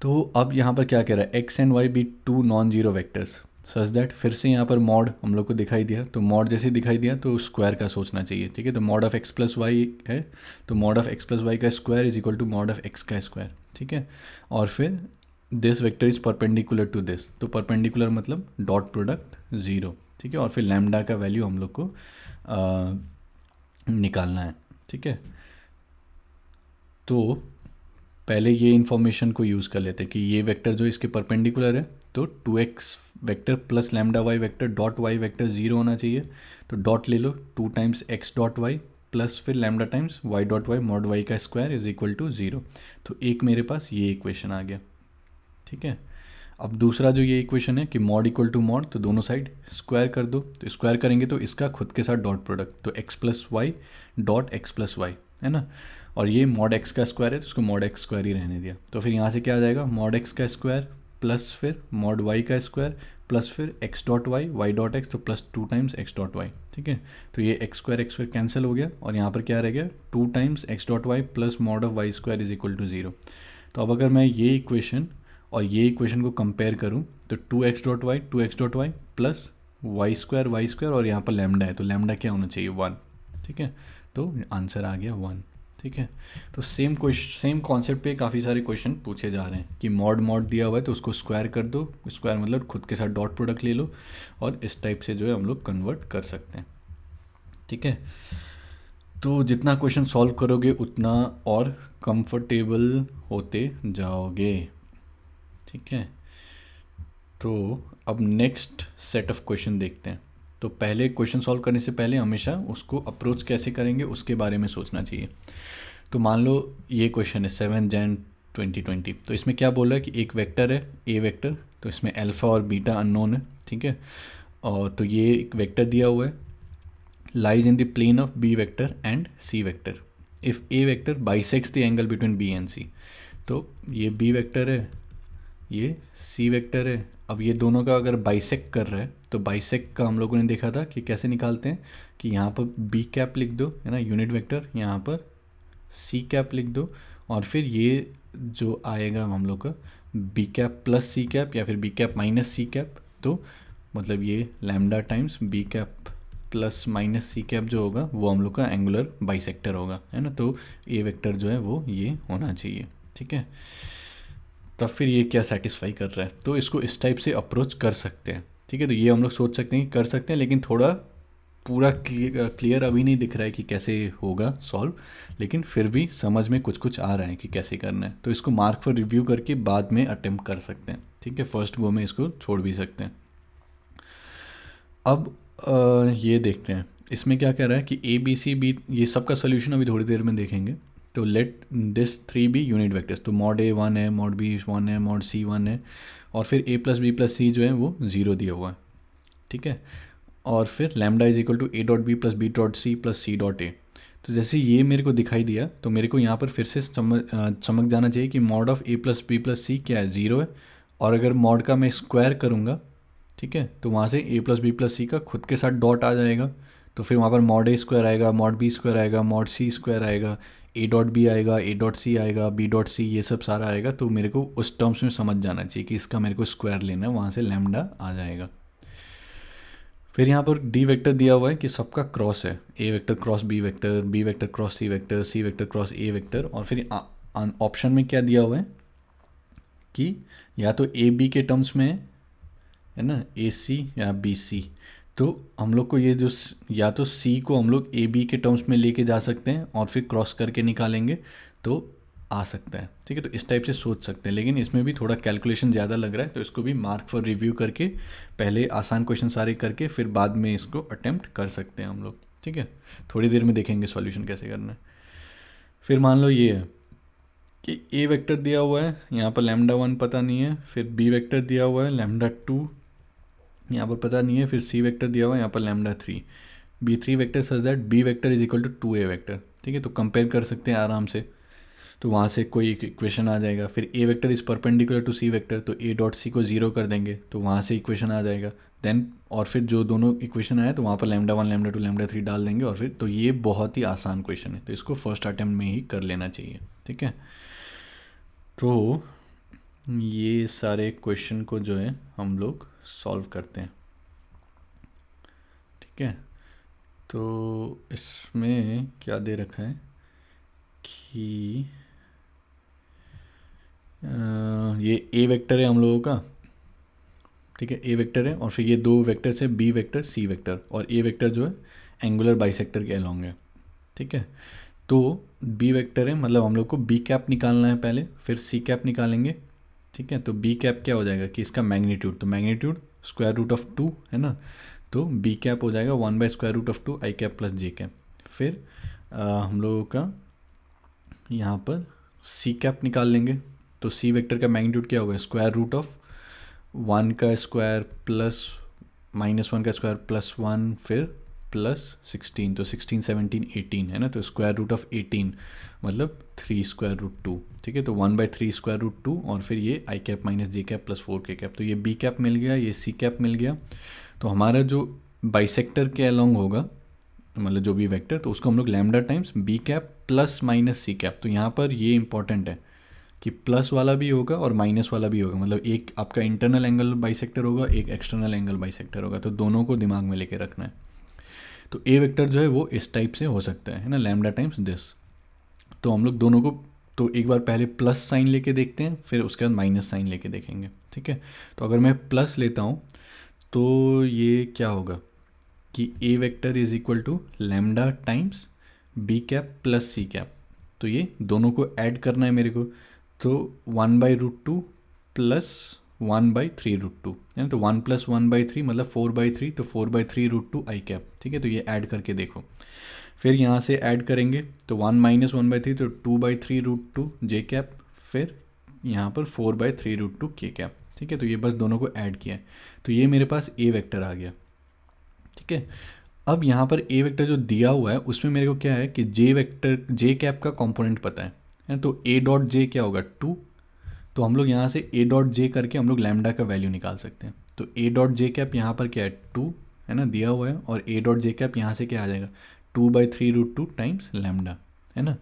तो अब यहाँ पर क्या कह रहा है x and y be 2 non zero vectors such that, फिर से यहाँ पर मॉड हम लोग को दिखाई दिया, तो मॉड जैसे दिखाई दिया तो स्क्वायर का सोचना चाहिए, ठीक है। तो मॉड ऑफ x + y है, तो मॉड ऑफ x + y का square is equal to mod of x का स्क्वायर, ठीक है। और फिर this vector is perpendicular to this, तो परपेंडिकुलर मतलब डॉट प्रोडक्ट 0, ठीक है। और फिर लैम्डा का वैल्यू हम लोग को निकालना है, ठीक है। तो पहले ये इन्फॉर्मेशन को यूज़ कर लेते हैं कि ये वेक्टर जो इसके परपेंडिकुलर है तो 2x vector plus lambda y vector dot y vector 0 होना चाहिए, तो डॉट ले लो 2 × x डॉट y प्लस फिर lambda times y dot y mod y का स्क्वायर इज इक्वल टू 0। तो एक मेरे पास ये इक्वेशन आ गया, ठीक है। अब दूसरा जो ये इक्वेशन है कि मॉड इक्वल टू मॉड, तो दोनों साइड स्क्वायर कर दो, तो स्क्वायर करेंगे तो इसका खुद के साथ डॉट प्रोडक्ट, तो x + y dot x + y, है ना। और ये मॉड एक्स का स्क्वायर है तो उसको मॉड एक्स स्क्वायर ही रहने दिया। तो फिर यहाँ से क्या आ जाएगा, मॉड एक्स का स्क्वायर प्लस फिर मॉड वाई का स्क्वायर प्लस फिर X dot Y dot X, तो plus 2 times X dot Y. ठीक है, तो ये एक्स स्क्वायर कैंसिल हो गया और यहाँ पर क्या रह गया, 2 times X dot Y plus mod of Y square is equal to 0। तो अब अगर मैं ये इक्वेशन और ये इक्वेशन को कंपेयर करूँ तो 2x dot Y plus Y square और यहाँ पर लैम्डा है तो लैम्डा क्या होना चाहिए, 1। ठीक है, तो आंसर आ गया 1। ठीक है, तो सेम कॉन्सेप्ट पे काफ़ी सारे क्वेश्चन पूछे जा रहे हैं कि मॉड दिया हुआ है तो उसको स्क्वायर कर दो, स्क्वायर मतलब खुद के साथ डॉट प्रोडक्ट ले लो, और इस टाइप से जो है हम लोग कन्वर्ट कर सकते हैं। ठीक है, तो जितना क्वेश्चन सॉल्व करोगे उतना और कंफर्टेबल होते जाओगे। ठीक है, तो अब नेक्स्ट सेट ऑफ क्वेश्चन देखते हैं। तो पहले क्वेश्चन सॉल्व करने से पहले हमेशा उसको अप्रोच कैसे करेंगे उसके बारे में सोचना चाहिए। तो मान लो ये क्वेश्चन है 7 जैन 2020, तो इसमें क्या बोल रहा है कि एक वेक्टर है ए वेक्टर, तो इसमें अल्फ़ा और बीटा अननोन है। ठीक है, और तो ये एक वेक्टर दिया हुआ है, lies in the plane of B vector and C vector if A vector bisects the angle between B and C. तो ये बी वेक्टर है, ये सी वेक्टर है। अब ये दोनों का अगर बाइसेक्ट कर रहा है तो बाइसेक्ट का हम लोगों ने देखा था कि कैसे निकालते हैं, कि यहाँ पर बी कैप लिख दो, है ना, यूनिट वेक्टर, यहाँ पर सी कैप लिख दो, और फिर ये जो आएगा हम लोग का B cap plus C cap या फिर B cap minus C cap, तो मतलब ये lambda times B cap plus minus C cap जो होगा वो हम लोग का एंगुलर बाइसेक्टर होगा, है ना। तो ए वेक्टर जो है वो ये होना चाहिए। ठीक है, तब फिर ये क्या सेटिस्फाई कर रहा है, तो इसको इस टाइप से अप्रोच कर सकते हैं। ठीक है, तो ये हम लोग सोच सकते हैं कि कर सकते हैं, लेकिन थोड़ा पूरा क्लियर अभी नहीं दिख रहा है कि कैसे होगा सॉल्व, लेकिन फिर भी समझ में कुछ कुछ आ रहा है कि कैसे करना है। तो इसको मार्क फॉर रिव्यू करके बाद में अटेम्प्ट कर सकते हैं। ठीक है, फर्स्ट गो में इसको छोड़ भी सकते हैं। अब ये देखते हैं इसमें क्या कह रहा है कि ए बी सी बी, ये सब का सोल्यूशन अभी थोड़ी देर में देखेंगे। तो let this 3 be unit vectors, तो मॉड ए 1 है, मॉड बी 1 है, मॉड सी 1 है, और फिर ए प्लस बी प्लस सी जो है वो 0 दिया हुआ है। ठीक है, और फिर lambda is equal to A dot B plus B dot C plus C dot A. तो जैसे ये मेरे को दिखाई दिया तो मेरे को यहाँ पर फिर से चमक जाना चाहिए कि मॉड ऑफ ए प्लस सी क्या है, 0 है, और अगर मॉड का मैं स्क्वायर करूँगा, ठीक है, तो वहाँ से ए प्लस बी प्लस सी का खुद के साथ डॉट आ जाएगा, तो फिर वहाँ पर मॉड ए स्क्वायर आएगा, मॉड बी स्क्वायर आएगा, मॉड सी स्क्वायर आएगा, ए डॉट बी आएगा, ए डॉट सी आएगा, बी डॉट सी, ये सब सारा आएगा। तो मेरे को उस टर्म्स में समझ जाना चाहिए कि इसका मेरे को स्क्वायर लेना है, वहाँ से लैम्डा आ जाएगा। फिर यहाँ पर डी वेक्टर दिया हुआ है कि सबका क्रॉस है, A vector cross B vector cross C vector cross A vector, और फिर ऑप्शन में क्या दिया हुआ है कि या तो ए बी के टर्म्स में है ना, ए सी या बी सी। तो हम लोग को ये जो या तो सी को हम लोग ए बी के टर्म्स में लेके जा सकते हैं और फिर क्रॉस करके निकालेंगे तो आ सकता है। ठीक है, तो इस टाइप से सोच सकते हैं, लेकिन इसमें भी थोड़ा कैलकुलेशन ज़्यादा लग रहा है, तो इसको भी मार्क फॉर रिव्यू करके पहले आसान क्वेश्चन सारे करके फिर बाद में इसको अटेम्प्ट कर सकते हैं हम लोग। ठीक है, थोड़ी देर में देखेंगे सॉल्यूशन कैसे करना है। फिर मान लो ये है कि ए वेक्टर दिया हुआ है, यहाँ पर लैम्डा 1 पता नहीं है, फिर बी वेक्टर दिया हुआ है लैम्डा 2 यहाँ पर पता नहीं है, फिर सी वेक्टर दिया हुआ है यहाँ पर lambda 3, B 3 vector such that B vector is equal to 2 A vector. ठीक है, तो कंपेयर कर सकते हैं आराम से, तो वहाँ से कोई इक्वेशन आ जाएगा। फिर A vector is perpendicular to C vector, तो ए डॉट सी को 0 कर देंगे तो वहाँ से इक्वेशन आ जाएगा। देन और फिर जो दोनों इक्वेशन आए तो वहाँ पर लैम्डा 1 लैम्डा 2 लैम्डा 3 डाल देंगे, और फिर तो ये बहुत ही आसान क्वेश्चन है, तो इसको फर्स्ट अटैम्प्ट में ही कर लेना चाहिए। ठीक है, तो ये सारे क्वेश्चन को जो है हम लोग सॉल्व करते हैं। ठीक है, तो इसमें क्या दे रखा है कि ये ए वेक्टर है हम लोगों का। ठीक है, ए वेक्टर है और फिर ये दो वेक्टर्स है बी वेक्टर सी वेक्टर, और ए वेक्टर जो है एंगुलर बाइसेक्टर के अलोंग है। ठीक है, तो बी वेक्टर है मतलब हम लोग को बी कैप निकालना है पहले, फिर सी कैप निकालेंगे। ठीक है, तो बी कैप क्या हो जाएगा कि इसका मैग्नीट्यूड, तो मैग्नीट्यूड स्क्वायर रूट ऑफ 2 है ना, तो बी कैप हो जाएगा 1 by square root of 2 I cap plus J cap. फिर हम लोगों का यहाँ पर सी कैप निकाल लेंगे, तो सी वेक्टर का मैग्नीट्यूड क्या होगा, स्क्वायर रूट ऑफ 1 का स्क्वायर प्लस -1 का स्क्वायर प्लस 1 फिर प्लस 16, तो 16 17 18 है ना, तो स्क्वायर रूट ऑफ 18 मतलब 3 स्क्वायर रूट 2, ठीक है। तो 1/3 स्क्वायर रूट 2 और फिर ये आई कैप माइनस जे कैप प्लस 4 के कैप, तो ये बी कैप मिल गया, ये सी कैप मिल गया। तो हमारा जो बाइसेक्टर के अलॉन्ग होगा, मतलब जो भी वेक्टर, तो उसको हम लोग lambda times B cap plus minus C cap, तो यहाँ पर ये इंपॉर्टेंट है कि प्लस वाला भी होगा और माइनस वाला भी होगा, मतलब एक आपका इंटरनल एंगल बाइसेक्टर होगा, एक एक्सटर्नल एंगल बाइसेक्टर होगा, तो दोनों को दिमाग में लेके रखना है। तो ए वेक्टर जो है वो इस टाइप से हो सकता है ना, लैम्डा टाइम्स दिस। तो हम लोग दोनों को, तो एक बार पहले प्लस साइन लेके देखते हैं, फिर उसके बाद माइनस साइन लेके देखेंगे, ठीक है। तो अगर मैं प्लस लेता हूँ तो ये क्या होगा कि A vector is equal to lambda times B cap plus C cap, तो ये दोनों को ऐड करना है मेरे को। तो 1/√2 प्लस 1/3√2 है ना, तो 1 + 1/3 मतलब 4/3, तो 4/3√2 आई कैप, ठीक है। तो ये ऐड करके देखो, फिर यहाँ से ऐड करेंगे तो 1 - 1/3 तो 2/3√2 जे कैप, फिर यहाँ पर 4/3√2 के कैप, ठीक है। तो ये बस दोनों को ऐड किया है, तो ये मेरे पास ए वेक्टर आ गया, ठीक है। अब यहाँ पर ए वेक्टर जो दिया हुआ है उसमें मेरे को क्या है कि जे वेक्टर जे कैप का कंपोनेंट पता है ना, तो ए डॉट जे क्या होगा 2, तो हम लोग यहाँ से ए डॉट जे करके हम लोग लैम्डा का वैल्यू निकाल सकते हैं। तो ए डॉट जे कैप यहाँ पर क्या है 2 है ना, दिया हुआ है, और ए डॉट जे कैप यहाँ से क्या आ जाएगा 2/3√2 टाइम्स लैम्डा, है ना।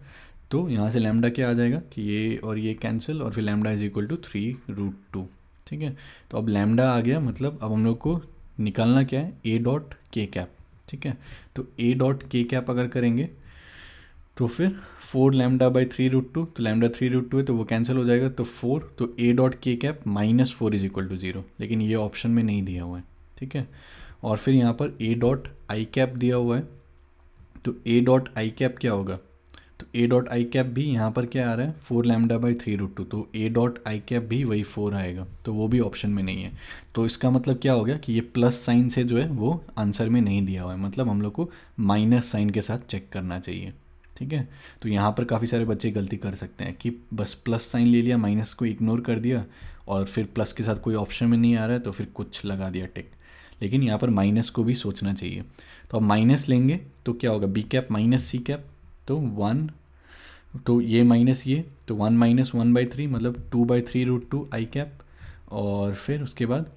तो यहाँ से लैम्डा क्या आ जाएगा कि ये और ये कैंसिल, और फिर लैम्डा इज इक्वल टू 3√2, ठीक है। तो अब लैम्डा आ गया, मतलब अब हम लोग को निकालना क्या है ए डॉट के कैप, ठीक है। तो ए डॉट के कैप अगर करेंगे तो फिर 4 λ/3√2, तो लैम्डा 3√2 है तो वो कैंसिल हो जाएगा, तो 4, तो ए डॉट के कैप -4 इज इक्वल टू 0, लेकिन ये ऑप्शन में नहीं दिया हुआ है, ठीक है। और फिर यहाँ पर ए डॉट आई कैप दिया हुआ है, तो ए डॉट आई कैप क्या होगा, तो ए डॉट आई कैप भी यहाँ पर क्या आ रहा है 4 λ/3√2, तो ए डॉट आई कैप भी वही 4 आएगा, तो वो भी ऑप्शन में नहीं है। तो इसका मतलब क्या हो गया कि ये प्लस साइन से जो है वो आंसर में नहीं दिया हुआ है, मतलब हम लोग को माइनस साइन के साथ चेक करना चाहिए, ठीक है। तो यहाँ पर काफ़ी सारे बच्चे गलती कर सकते हैं कि बस प्लस साइन ले लिया, माइनस को इग्नोर कर दिया, और फिर प्लस के साथ कोई ऑप्शन में नहीं आ रहा है तो फिर कुछ लगा दिया टिक, लेकिन यहाँ पर माइनस को भी सोचना चाहिए। तो अब माइनस लेंगे तो क्या होगा B cap minus C cap, तो 1, तो ये माइनस ये, तो 1 - 1/3 मतलब 2/3√2 आई कैप, और फिर उसके बाद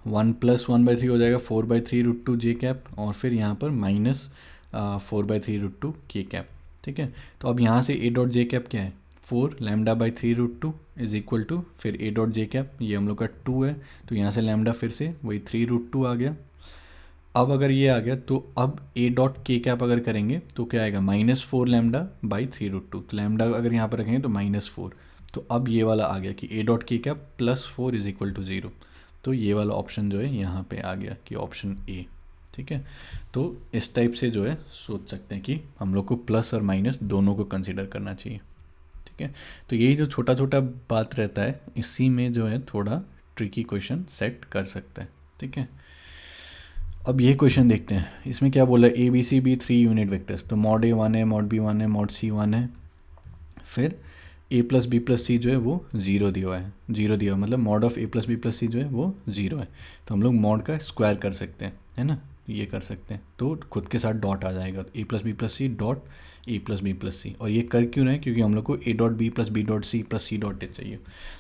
1 + 1/3 हो जाएगा 4/3√2 जे कैप, और फिर यहाँ पर माइनस 4/3√2 के कैप, ठीक है। तो अब यहाँ से ए डॉट जे कैप क्या है 4 λ/3√2 इज इक्वल टू, फिर ए डॉट जे कैप ये हम लोग का 2 है, तो यहाँ से लैम्डा फिर से वही 3√2 आ गया। अब अगर ये आ गया तो अब ए डॉट के कैप अगर करेंगे तो क्या आएगा -4 λ/3√2, तो लैम्डा अगर यहाँ पर रखेंगे तो -4, तो अब ये वाला आ गया कि ए डॉट के कैप +4 इज इक्वल टू 0, तो ये वाला ऑप्शन जो है यहाँ पे आ गया कि ऑप्शन ए, ठीक है। तो इस टाइप से जो है सोच सकते हैं कि हम लोग को प्लस और माइनस दोनों को कंसिडर करना चाहिए, ठीक है। तो यही जो छोटा छोटा बात रहता है इसी में जो है थोड़ा ट्रिकी क्वेश्चन सेट कर सकता है, ठीक है। अब ये क्वेश्चन देखते हैं, इसमें क्या बोला है ABCB 3 यूनिट वेक्टर्स, तो मॉड A 1 है, मॉड B 1 है, मॉड C 1 है, फिर A + B + C जो है वो 0 दिया हुआ है, 0 दिया हुआ मतलब mod of A + B + C जो है वो 0 है, तो हम लोग मॉड का स्क्वायर कर सकते हैं, है ना, ये कर सकते हैं, तो खुद के साथ डॉट आ जाएगा, A + B + C dot A + B + C, और ये कर क्यों रहे हैं क्योंकि हम लोग को A dot B + B dot C + C dot A चाहिए।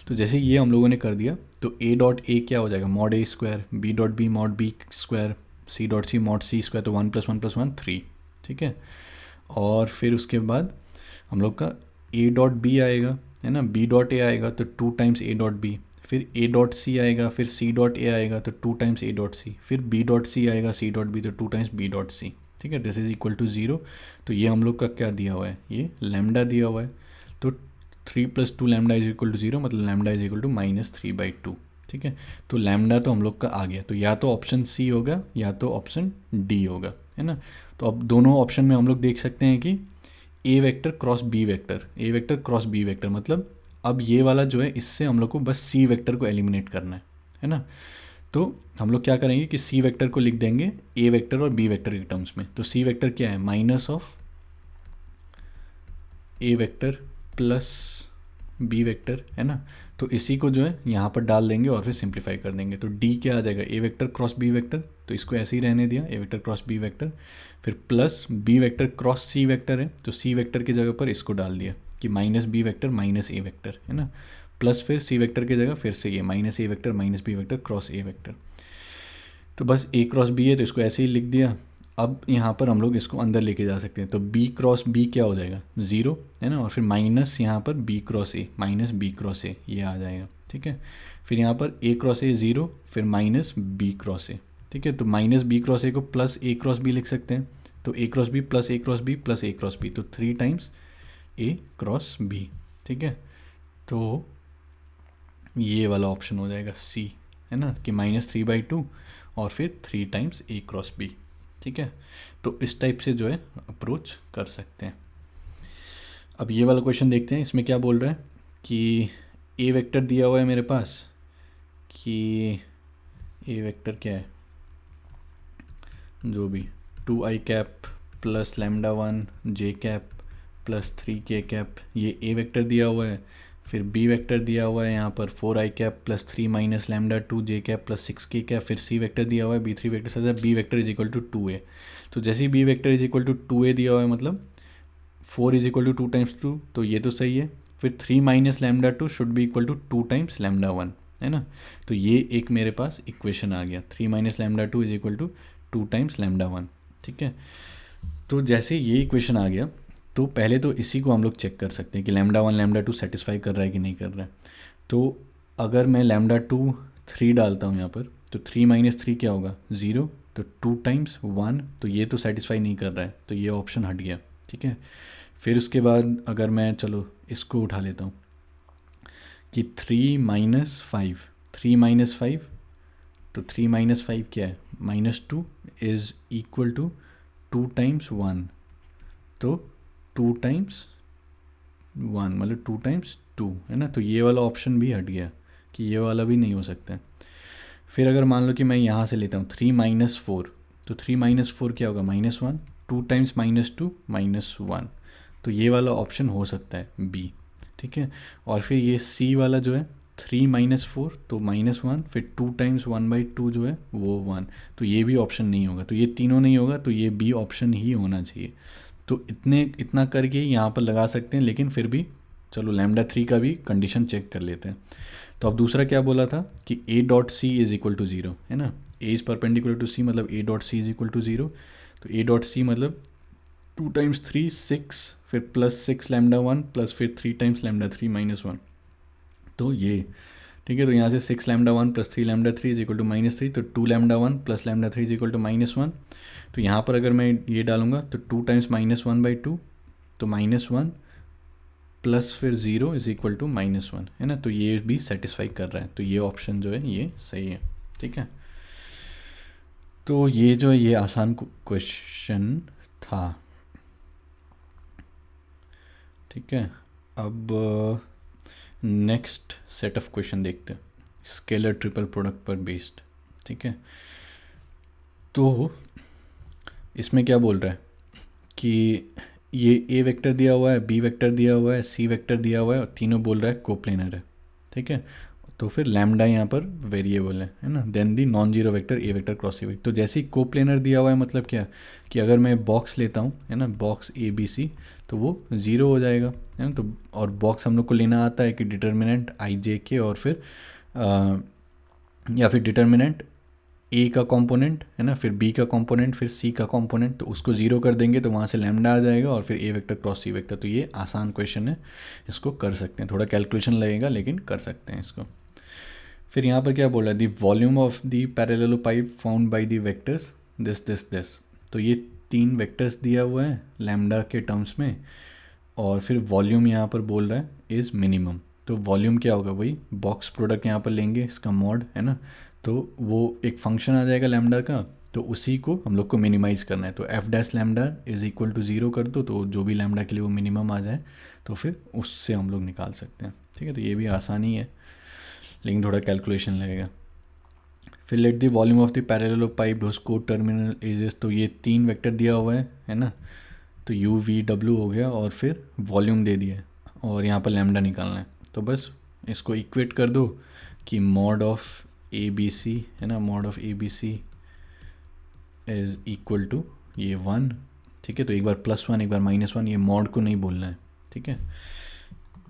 तो जैसे ये हम लोगों ने कर दिया तो A डॉट A क्या हो जाएगा mod A square, B dot B mod B square, C dot C mod C square, तो 1 + 1 + 1 3, ठीक है। और फिर उसके बाद हम लोग का A डॉट B आएगा, है ना, B डॉट A आएगा तो 2 टाइम्स A डॉट B, फिर A डॉट C आएगा, फिर C डॉट A आएगा तो 2 टाइम्स A डॉट C, फिर B डॉट C आएगा C डॉट B तो 2 टाइम्स B डॉट C, ठीक है। दिस इज इक्वल टू 0, तो ये हम लोग का क्या दिया हुआ है ये लैम्डा दिया हुआ है, तो 3 + 2 लैम्डा इज इक्वल टू 0 मतलब लैम्डा इज इक्वल टू -3/2, ठीक है। तो लैम्डा तो हम लोग का आ गया, तो या तो ऑप्शन सी होगा या तो ऑप्शन डी होगा, है ना। तो अब दोनों ऑप्शन में हम लोग देख सकते हैं कि A vector cross B vector, A vector cross B vector, मतलब अब ये वाला जो है इससे हम लोग को बस सी वेक्टर को एलिमिनेट करना है ना। तो हम लोग क्या करेंगे कि सी वेक्टर को लिख देंगे ए वेक्टर और बी वेक्टर के टर्म्स में, तो सी वेक्टर क्या है minus of A vector plus B vector, है ना। तो इसी को जो है यहाँ पर डाल देंगे और फिर सिंप्लीफाई कर देंगे। तो डी क्या आ जाएगा, ए वेक्टर क्रॉस बी वेक्टर, तो इसको ऐसे ही रहने दिया, ए वेक्टर क्रॉस बी वेक्टर, फिर plus B vector cross C vector है, तो सी वेक्टर की जगह पर इसको डाल दिया कि minus B vector minus A vector, है ना, प्लस फिर सी वेक्टर की जगह फिर से ये minus A vector minus B vector cross A vector. तो बस ए क्रॉस बी है तो इसको ऐसे ही लिख दिया। अब यहाँ पर हम लोग इसको अंदर लेके जा सकते हैं, तो बी क्रॉस बी क्या हो जाएगा, ज़ीरो, है ना, और फिर माइनस यहाँ पर B cross A, minus B cross A ये आ जाएगा, ठीक है। फिर यहाँ पर ए क्रॉस ए ज़ीरो, फिर माइनस बी क्रॉस ए, ठीक है। तो माइनस बी क्रॉस ए को प्लस ए क्रॉस बी लिख सकते हैं, तो A cross B plus A cross B plus A cross B, तो 3 टाइम्स ए क्रॉस बी, ठीक है। तो ये वाला ऑप्शन हो जाएगा सी, है ना, कि -3/2 और फिर 3 टाइम्स ए क्रॉस बी, ठीक है। तो इस टाइप से जो है अप्रोच कर सकते हैं। अब ये वाला क्वेश्चन देखते हैं, इसमें क्या बोल रहा है कि ए वेक्टर दिया हुआ है मेरे पास, कि ए वेक्टर क्या है, जो भी 2i cap plus λ1 j cap plus 3k cap, ये ए वेक्टर दिया हुआ है। फिर बी वेक्टर दिया हुआ है यहाँ पर 4i cap plus 3 minus λ2 j cap plus 6k cap. फिर सी वेक्टर दिया हुआ है, बी3 वेक्टर से B vector is equal to 2a। तो जैसे ही B vector is equal to 2a दिया हुआ है, मतलब 4 इज इक्वल टू 2 टाइम्स 2, तो ये तो सही है। फिर 3 minus λ2 should be equal to 2 times λ1, है ना। तो ये एक मेरे पास इक्वेशन आ गया, 3 minus λ2 is equal to 2 times λ1, ठीक है। तो जैसे ये इक्वेशन आ गया, तो पहले तो इसी को हम लोग चेक कर सकते हैं कि λ1 λ2 सेटिस्फाई कर रहा है कि नहीं कर रहा है। तो अगर मैं λ2 3 डालता हूँ यहाँ पर, तो 3 माइनस 3 क्या होगा, 0, तो 2 टाइम्स 1, तो ये तो सेटिस्फाई नहीं कर रहा है, तो ये ऑप्शन हट गया, ठीक है। फिर उसके बाद अगर मैं चलो इसको उठा लेता हूँ कि 3 माइनस 5, 3 माइनस 5, तो 3 माइनस 5 क्या है, -2 इज़ इक्वल टू 2 टाइम्स 1, तो 2 टाइम्स 1 मतलब 2 टाइम्स 2, है ना। तो ये वाला ऑप्शन भी हट गया कि ये वाला भी नहीं हो सकता है। फिर अगर मान लो कि मैं यहाँ से लेता हूँ 3 माइनस 4, तो 3 माइनस 4 क्या होगा, -1, 2 टाइम्स -2 -1, तो ये वाला ऑप्शन हो सकता है बी, ठीक है। और फिर ये सी वाला जो है 3 माइनस 4 तो -1, फिर 2 टाइम्स 1/2 जो है वो 1, तो ये भी ऑप्शन नहीं होगा। तो ये तीनों नहीं होगा, तो ये बी ऑप्शन ही होना चाहिए। तो इतना करके यहाँ पर लगा सकते हैं, लेकिन फिर भी चलो λ3 का भी कंडीशन चेक कर लेते हैं। तो अब दूसरा क्या बोला था कि a dot C is equal to 0, है ना, a is perpendicular to c, मतलब a dot C is equal to 0। तो a डॉट सी मतलब 2 टाइम्स 3 6, फिर प्लस 6 λ1 प्लस फिर 3 टाइम्स λ3 -1, तो ये ठीक है। तो यहाँ से 6 λ1 प्लस 3 λ3 इज इक्वल टू -3, तो 2 λ1 प्लस λ3 इज इक्वल टू -1। तो यहाँ पर अगर मैं ये डालूंगा तो 2 टाइम्स -1/2, तो -1 प्लस फिर 0 इज इक्वल टू -1, है ना। तो ये भी सेटिस्फाई कर रहा है, तो ये ऑप्शन जो है ये सही है, ठीक है। तो ये जो है ये आसान क्वेश्चन था, ठीक है। अब नेक्स्ट सेट ऑफ क्वेश्चन देखते हैं, स्केलर ट्रिपल प्रोडक्ट पर बेस्ड, ठीक है। तो इसमें क्या बोल रहा है कि ये ए वेक्टर दिया हुआ है, बी वेक्टर दिया हुआ है, सी वेक्टर दिया हुआ है, और तीनों बोल रहा है कोप्लेनर है, ठीक है। तो फिर लैम्डा यहाँ पर वेरिएबल है ना। Then the non zero vector A vector cross A vector. तो जैसे ही कोप्लेनर दिया हुआ है मतलब क्या कि अगर मैं बॉक्स लेता हूँ, है ना, बॉक्स ए बी सी, तो वो ज़ीरो हो जाएगा, है ना। तो और बॉक्स हम लोग को लेना आता है कि डिटर्मिनेंट आई जे के, और फिर या फिर डिटर्मिनेंट ए का कंपोनेंट, है ना, फिर बी का कंपोनेंट, फिर सी का कंपोनेंट, तो उसको ज़ीरो कर देंगे तो वहाँ से लैम्डा आ जाएगा, और फिर A vector cross C vector. तो ये आसान क्वेश्चन है, इसको कर सकते हैं, थोड़ा कैलकुलेशन लगेगा लेकिन कर सकते हैं इसको। फिर यहाँ पर क्या बोला है, the volume of the parallelepiped found by the vectors this this this. तो ये 3 वेक्टर्स दिया हुआ है लैम्डा के टर्म्स में, और फिर वॉल्यूम यहाँ पर बोल रहा है इज़ मिनिमम। तो वॉल्यूम क्या होगा, वही बॉक्स प्रोडक्ट यहाँ पर लेंगे, इसका मॉड, है ना। तो वो एक फंक्शन आ जाएगा लैम्डा का, तो उसी को हम लोग को मिनिमाइज़ करना है। तो F dash lambda is equal to 0 कर दो, तो जो भी लैम्डा के लिए वो मिनिमम आ जाए, तो फिर उससे हम लोग निकाल सकते हैं, ठीक है। तो ये भी आसानी है लेकिन थोड़ा कैलकुलेशन लगेगा। फिर let the volume of the parallelepiped whose coterminal edges. तो ये 3 वेक्टर दिया हुआ है ना। तो यू वी डब्ल्यू हो गया, और फिर वॉल्यूम दे दिया है, और यहाँ पर लैम्डा निकालना है। तो बस इसको इक्वेट कर दो कि mod of A B C है ना, mod of A B C is equal to ये 1, ठीक है। तो एक बार +1 एक बार -1, ये मॉड को नहीं बोलना है, ठीक है।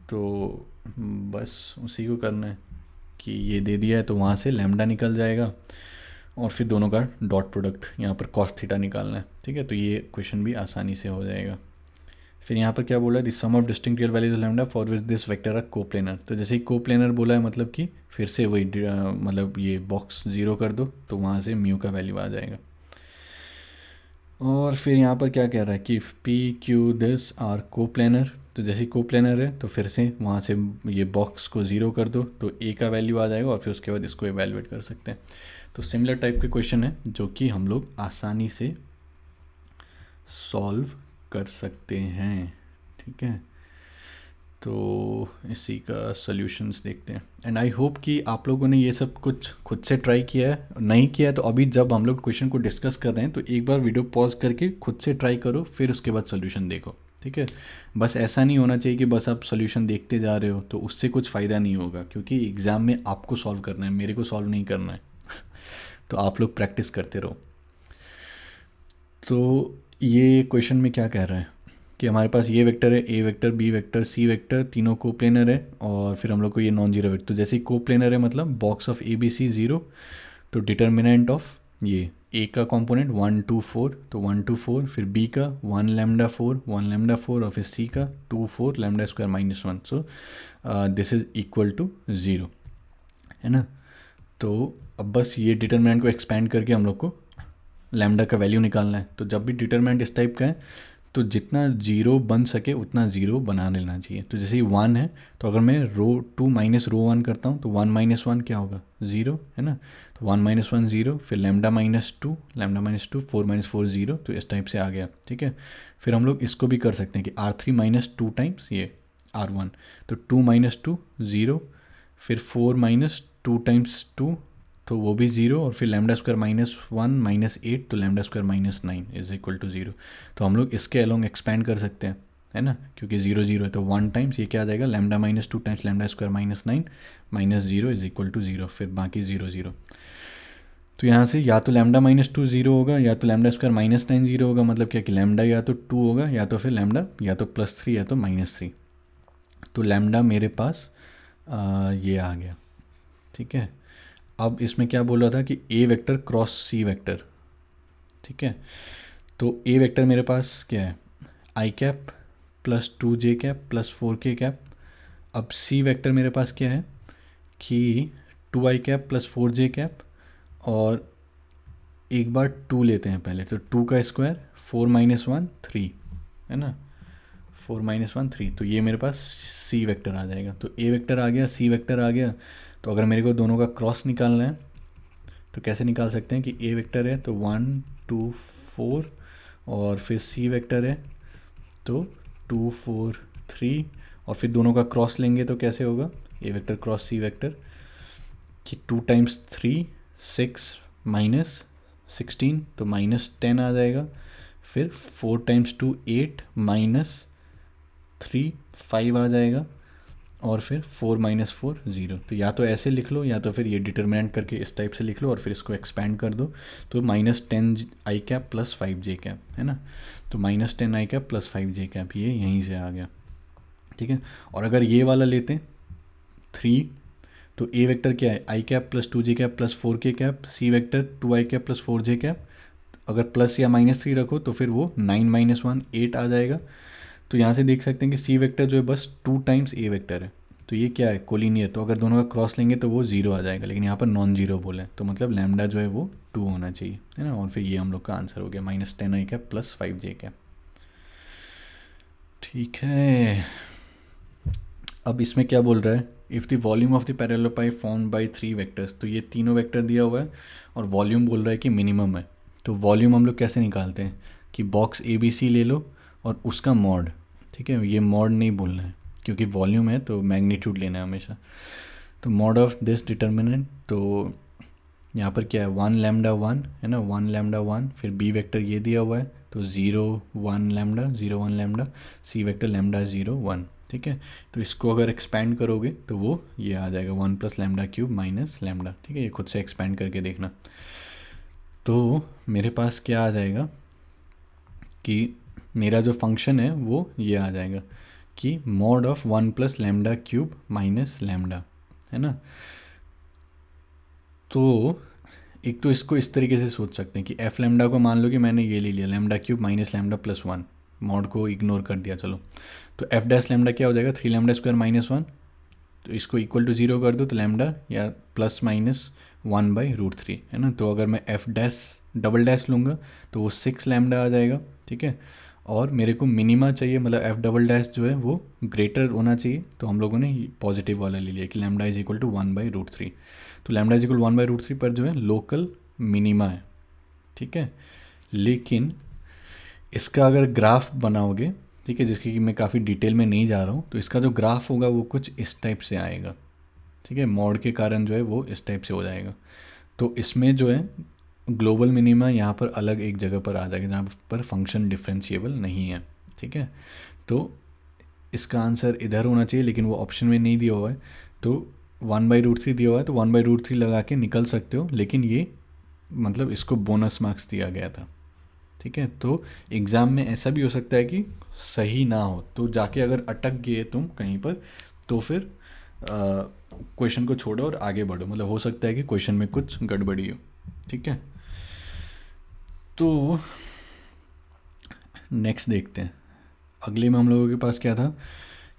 तो बस उसी को करना है कि ये दे दिया है तो वहाँ से लैम्डा निकल जाएगा और फिर दोनों का डॉट प्रोडक्ट यहाँ पर कॉस थीटा निकालना है, ठीक है। तो ये क्वेश्चन भी आसानी से हो जाएगा। फिर यहाँ पर क्या बोला है, the sum of distinct real values lambda for which this vector are coplanar. तो जैसे ही कोप्लेनर बोला है मतलब कि फिर से वही मतलब ये बॉक्स 0 कर दो तो वहाँ से म्यू का वैल्यू आ जाएगा। और फिर यहाँ पर क्या कह रहा है कि P Q this are coplanar. तो जैसे कोप्लेनर है तो फिर से वहाँ से ये बॉक्स को 0 कर दो तो ए का वैल्यू आ जाएगा और फिर उसके बाद इसको एवेलुएट कर सकते हैं। तो सिमिलर टाइप के क्वेश्चन है जो कि हम लोग आसानी से सॉल्व कर सकते हैं, ठीक है। तो इसी का सॉल्यूशंस देखते हैं। एंड आई होप कि आप लोगों ने ये सब कुछ खुद से ट्राई किया है, नहीं किया है तो अभी जब हम लोग क्वेश्चन को डिस्कस कर रहे हैं तो एक बार वीडियो पॉज करके खुद से ट्राई करो, फिर उसके बाद सॉल्यूशन देखो, ठीक है। बस ऐसा नहीं होना चाहिए कि बस आप सॉल्यूशन देखते जा रहे हो, तो उससे कुछ फ़ायदा नहीं होगा, क्योंकि एग्ज़ाम में आपको सॉल्व करना है, मेरे को सॉल्व नहीं करना है। तो आप लोग प्रैक्टिस करते रहो। तो ये क्वेश्चन में क्या कह रहा है कि हमारे पास ये वेक्टर है, A vector, B vector, C vector, तीनों कोप्लेनर है और फिर हम लोग को ये नॉन जीरो वेक्टर। तो जैसे कोप्लेनर है मतलब box of A B C 0, तो डिटर्मिनेंट ऑफ ये ए का कंपोनेंट 1 2 4, तो 1 2 4, फिर बी का 1 लैम्डा 4 1 लैम्डा 4 और फिर सी का 2 4 lambda square -1। So this is equal to 0, है ना। तो अब बस ये डिटर्मिनेंट को एक्सपेंड करके हम लोग को लैम्डा का वैल्यू निकालना है। तो जब भी डिटर्मिनेंट इस टाइप का है तो जितना 0 बन सके उतना 0 बना लेना चाहिए। तो जैसे ही 1 है तो अगर मैं रो 2 माइनस रो 1 करता हूँ तो 1 - 1 क्या होगा, 0, है ना। तो 1 - 1 0, फिर लैम्डा -2 लैम्डा -2 4 - 4 0, तो इस टाइप से आ गया, ठीक है। फिर हम लोग इसको भी कर सकते हैं कि R3 - 2 टाइम्स ये R1, तो 2 - 2 0, फिर 4 - 2 टाइम्स 2 तो वो भी 0 और फिर लैम्डा स्क्वायर -1 -8 तो lambda square -9 is equal to 0। तो हम लोग इसके अलोंग एक्सपेंड कर सकते हैं, है ना, क्योंकि 0 0 है तो 1 टाइम्स ये क्या आ जाएगा, lambda -2 times lambda square -9 -0 is equal to 0, फिर बाकी 0 0। तो यहाँ से या तो लैम्डा -2 0 होगा या तो लैम्डा स्क्वायर -9 0 होगा, मतलब क्या कि लैम्डा या तो 2 होगा या तो फिर लैम्डा या तो +3 या तो -3। तो लैम्डा मेरे पास ये आ गया, ठीक है। अब इसमें क्या बोल रहा था कि A vector cross C vector, ठीक है। तो ए वेक्टर मेरे पास क्या है, I cap +2j cap +4k cap. अब सी वेक्टर मेरे पास क्या है कि 2i कैप +4j कैप और एक बार 2 लेते हैं पहले, तो 2 का स्क्वायर 4 - 1 3, है ना, 4 - 1 3। तो ये मेरे पास सी वेक्टर आ जाएगा। तो ए वेक्टर आ गया, सी वेक्टर आ गया। तो अगर मेरे को दोनों का क्रॉस निकालना है तो कैसे निकाल सकते हैं कि ए वेक्टर है तो 1 2 4 और फिर सी वेक्टर है तो 2 4 3 और फिर दोनों का क्रॉस लेंगे तो कैसे होगा, ए वेक्टर क्रॉस सी वेक्टर कि 2 टाइम्स 3 6 -16 तो -10 आ जाएगा। फिर 4 टाइम्स 2 8 -3 5 आ जाएगा और फिर 4 - 4 0। तो या तो ऐसे लिख लो या तो फिर ये डिटर्मिनेंट करके इस टाइप से लिख लो और फिर इसको एक्सपेंड कर दो, तो -10i कैप +5j कैप, है ना। तो -10i कैप +5j कैप ये यहीं से आ गया, ठीक है। और अगर ये वाला लेते हैं 3, तो ए वेक्टर क्या है, I cap +2j cap +4k cap, C vector 2i cap +4j cap. अगर प्लस या -3 रखो तो फिर वो 9 - 1 8 आ जाएगा। तो यहाँ से देख सकते हैं कि सी वेक्टर जो है बस 2 टाइम्स ए वेक्टर है, तो ये क्या है, कोलिनियर। तो अगर दोनों का क्रॉस लेंगे तो वो 0 आ जाएगा, लेकिन यहाँ पर नॉन जीरो बोला है तो मतलब लैम्डा जो है वो 2 होना चाहिए, है ना। और फिर ये हम लोग का आंसर हो गया -10i कैप +5j कैप, ठीक है। अब इसमें क्या बोल रहा है, if the volume of the parallelepiped formed by 3 vectors. तो ये तीनों वेक्टर दिया हुआ है और वॉल्यूम बोल रहा है कि मिनिमम है। तो वॉल्यूम हम लोग कैसे निकालते हैं कि बॉक्स ए बी सी ले लो और उसका मॉड, ठीक है। ये मॉड नहीं बोलना है क्योंकि वॉल्यूम है तो मैग्नीट्यूड लेना है हमेशा। तो मॉड ऑफ दिस डिटर्मिनेंट, तो यहाँ पर क्या है 1 लैम्डा 1, है ना, 1 लैम्डा 1, फिर बी वेक्टर ये दिया हुआ है तो 0 1 lambda 0 1 lambda, C vector lambda 0 1, ठीक है। तो इसको अगर एक्सपैंड करोगे तो वो ये आ जाएगा 1 + λ³ माइनस लैम्डा, ठीक है। ये खुद से एक्सपैंड करके देखना। तो मेरे पास क्या आ जाएगा कि मेरा जो फंक्शन है वो ये आ जाएगा कि मॉड ऑफ 1 + λ³ माइनस लैम्डा, है ना। तो एक तो इसको इस तरीके से सोच सकते हैं कि एफ लैम्डा को मान लो कि मैंने ये ले लिया λ³ माइनस लैम्डा प्लस 1, मॉड को इग्नोर कर दिया चलो। तो एफ डैश लैम्डा क्या हो जाएगा 3λ² माइनस 1। तो इसको इक्वल टू 0 कर दो तो लैम्डा या प्लस माइनस 1/√3, है ना। तो अगर मैं एफ डैश डबल डैश लूँगा तो वो 6 लैम्डा आ जाएगा, ठीक है। और मेरे को मिनिमा चाहिए, मतलब एफ डबल डैश जो है वो ग्रेटर होना चाहिए, तो हम लोगों ने पॉजिटिव वाला ले लिया कि लैम्डा इज इक्वल टू 1/√3। तो लैम्डा इज इक्वल 1/√3 पर जो है लोकल मिनिमा है, ठीक है। लेकिन इसका अगर ग्राफ बनाओगे, ठीक है, जिसकी कि मैं काफ़ी डिटेल में नहीं जा रहा हूँ, तो इसका जो ग्राफ होगा वो कुछ इस टाइप से आएगा, ठीक है। मॉड के कारण जो है वो इस टाइप से हो जाएगा। तो इसमें जो है ग्लोबल मिनिमा यहाँ पर अलग एक जगह पर आ जाएगा जहाँ पर फंक्शन डिफरेंशिएबल नहीं है, ठीक है। तो इसका आंसर इधर होना चाहिए, लेकिन वो ऑप्शन में नहीं दिया हुआ है। तो 1/√3 दिया हुआ है तो 1/√3 लगा के निकल सकते हो, लेकिन ये मतलब इसको बोनस मार्क्स दिया गया था, ठीक है। तो एग्ज़ाम में ऐसा भी हो सकता है कि सही ना हो, तो जाके अगर अटक गए तुम कहीं पर तो फिर क्वेश्चन को छोड़ो और आगे बढ़ो, मतलब हो सकता है कि क्वेश्चन में कुछ गड़बड़ी हो, ठीक है। तो नेक्स्ट देखते हैं। अगले में हम लोगों के पास क्या था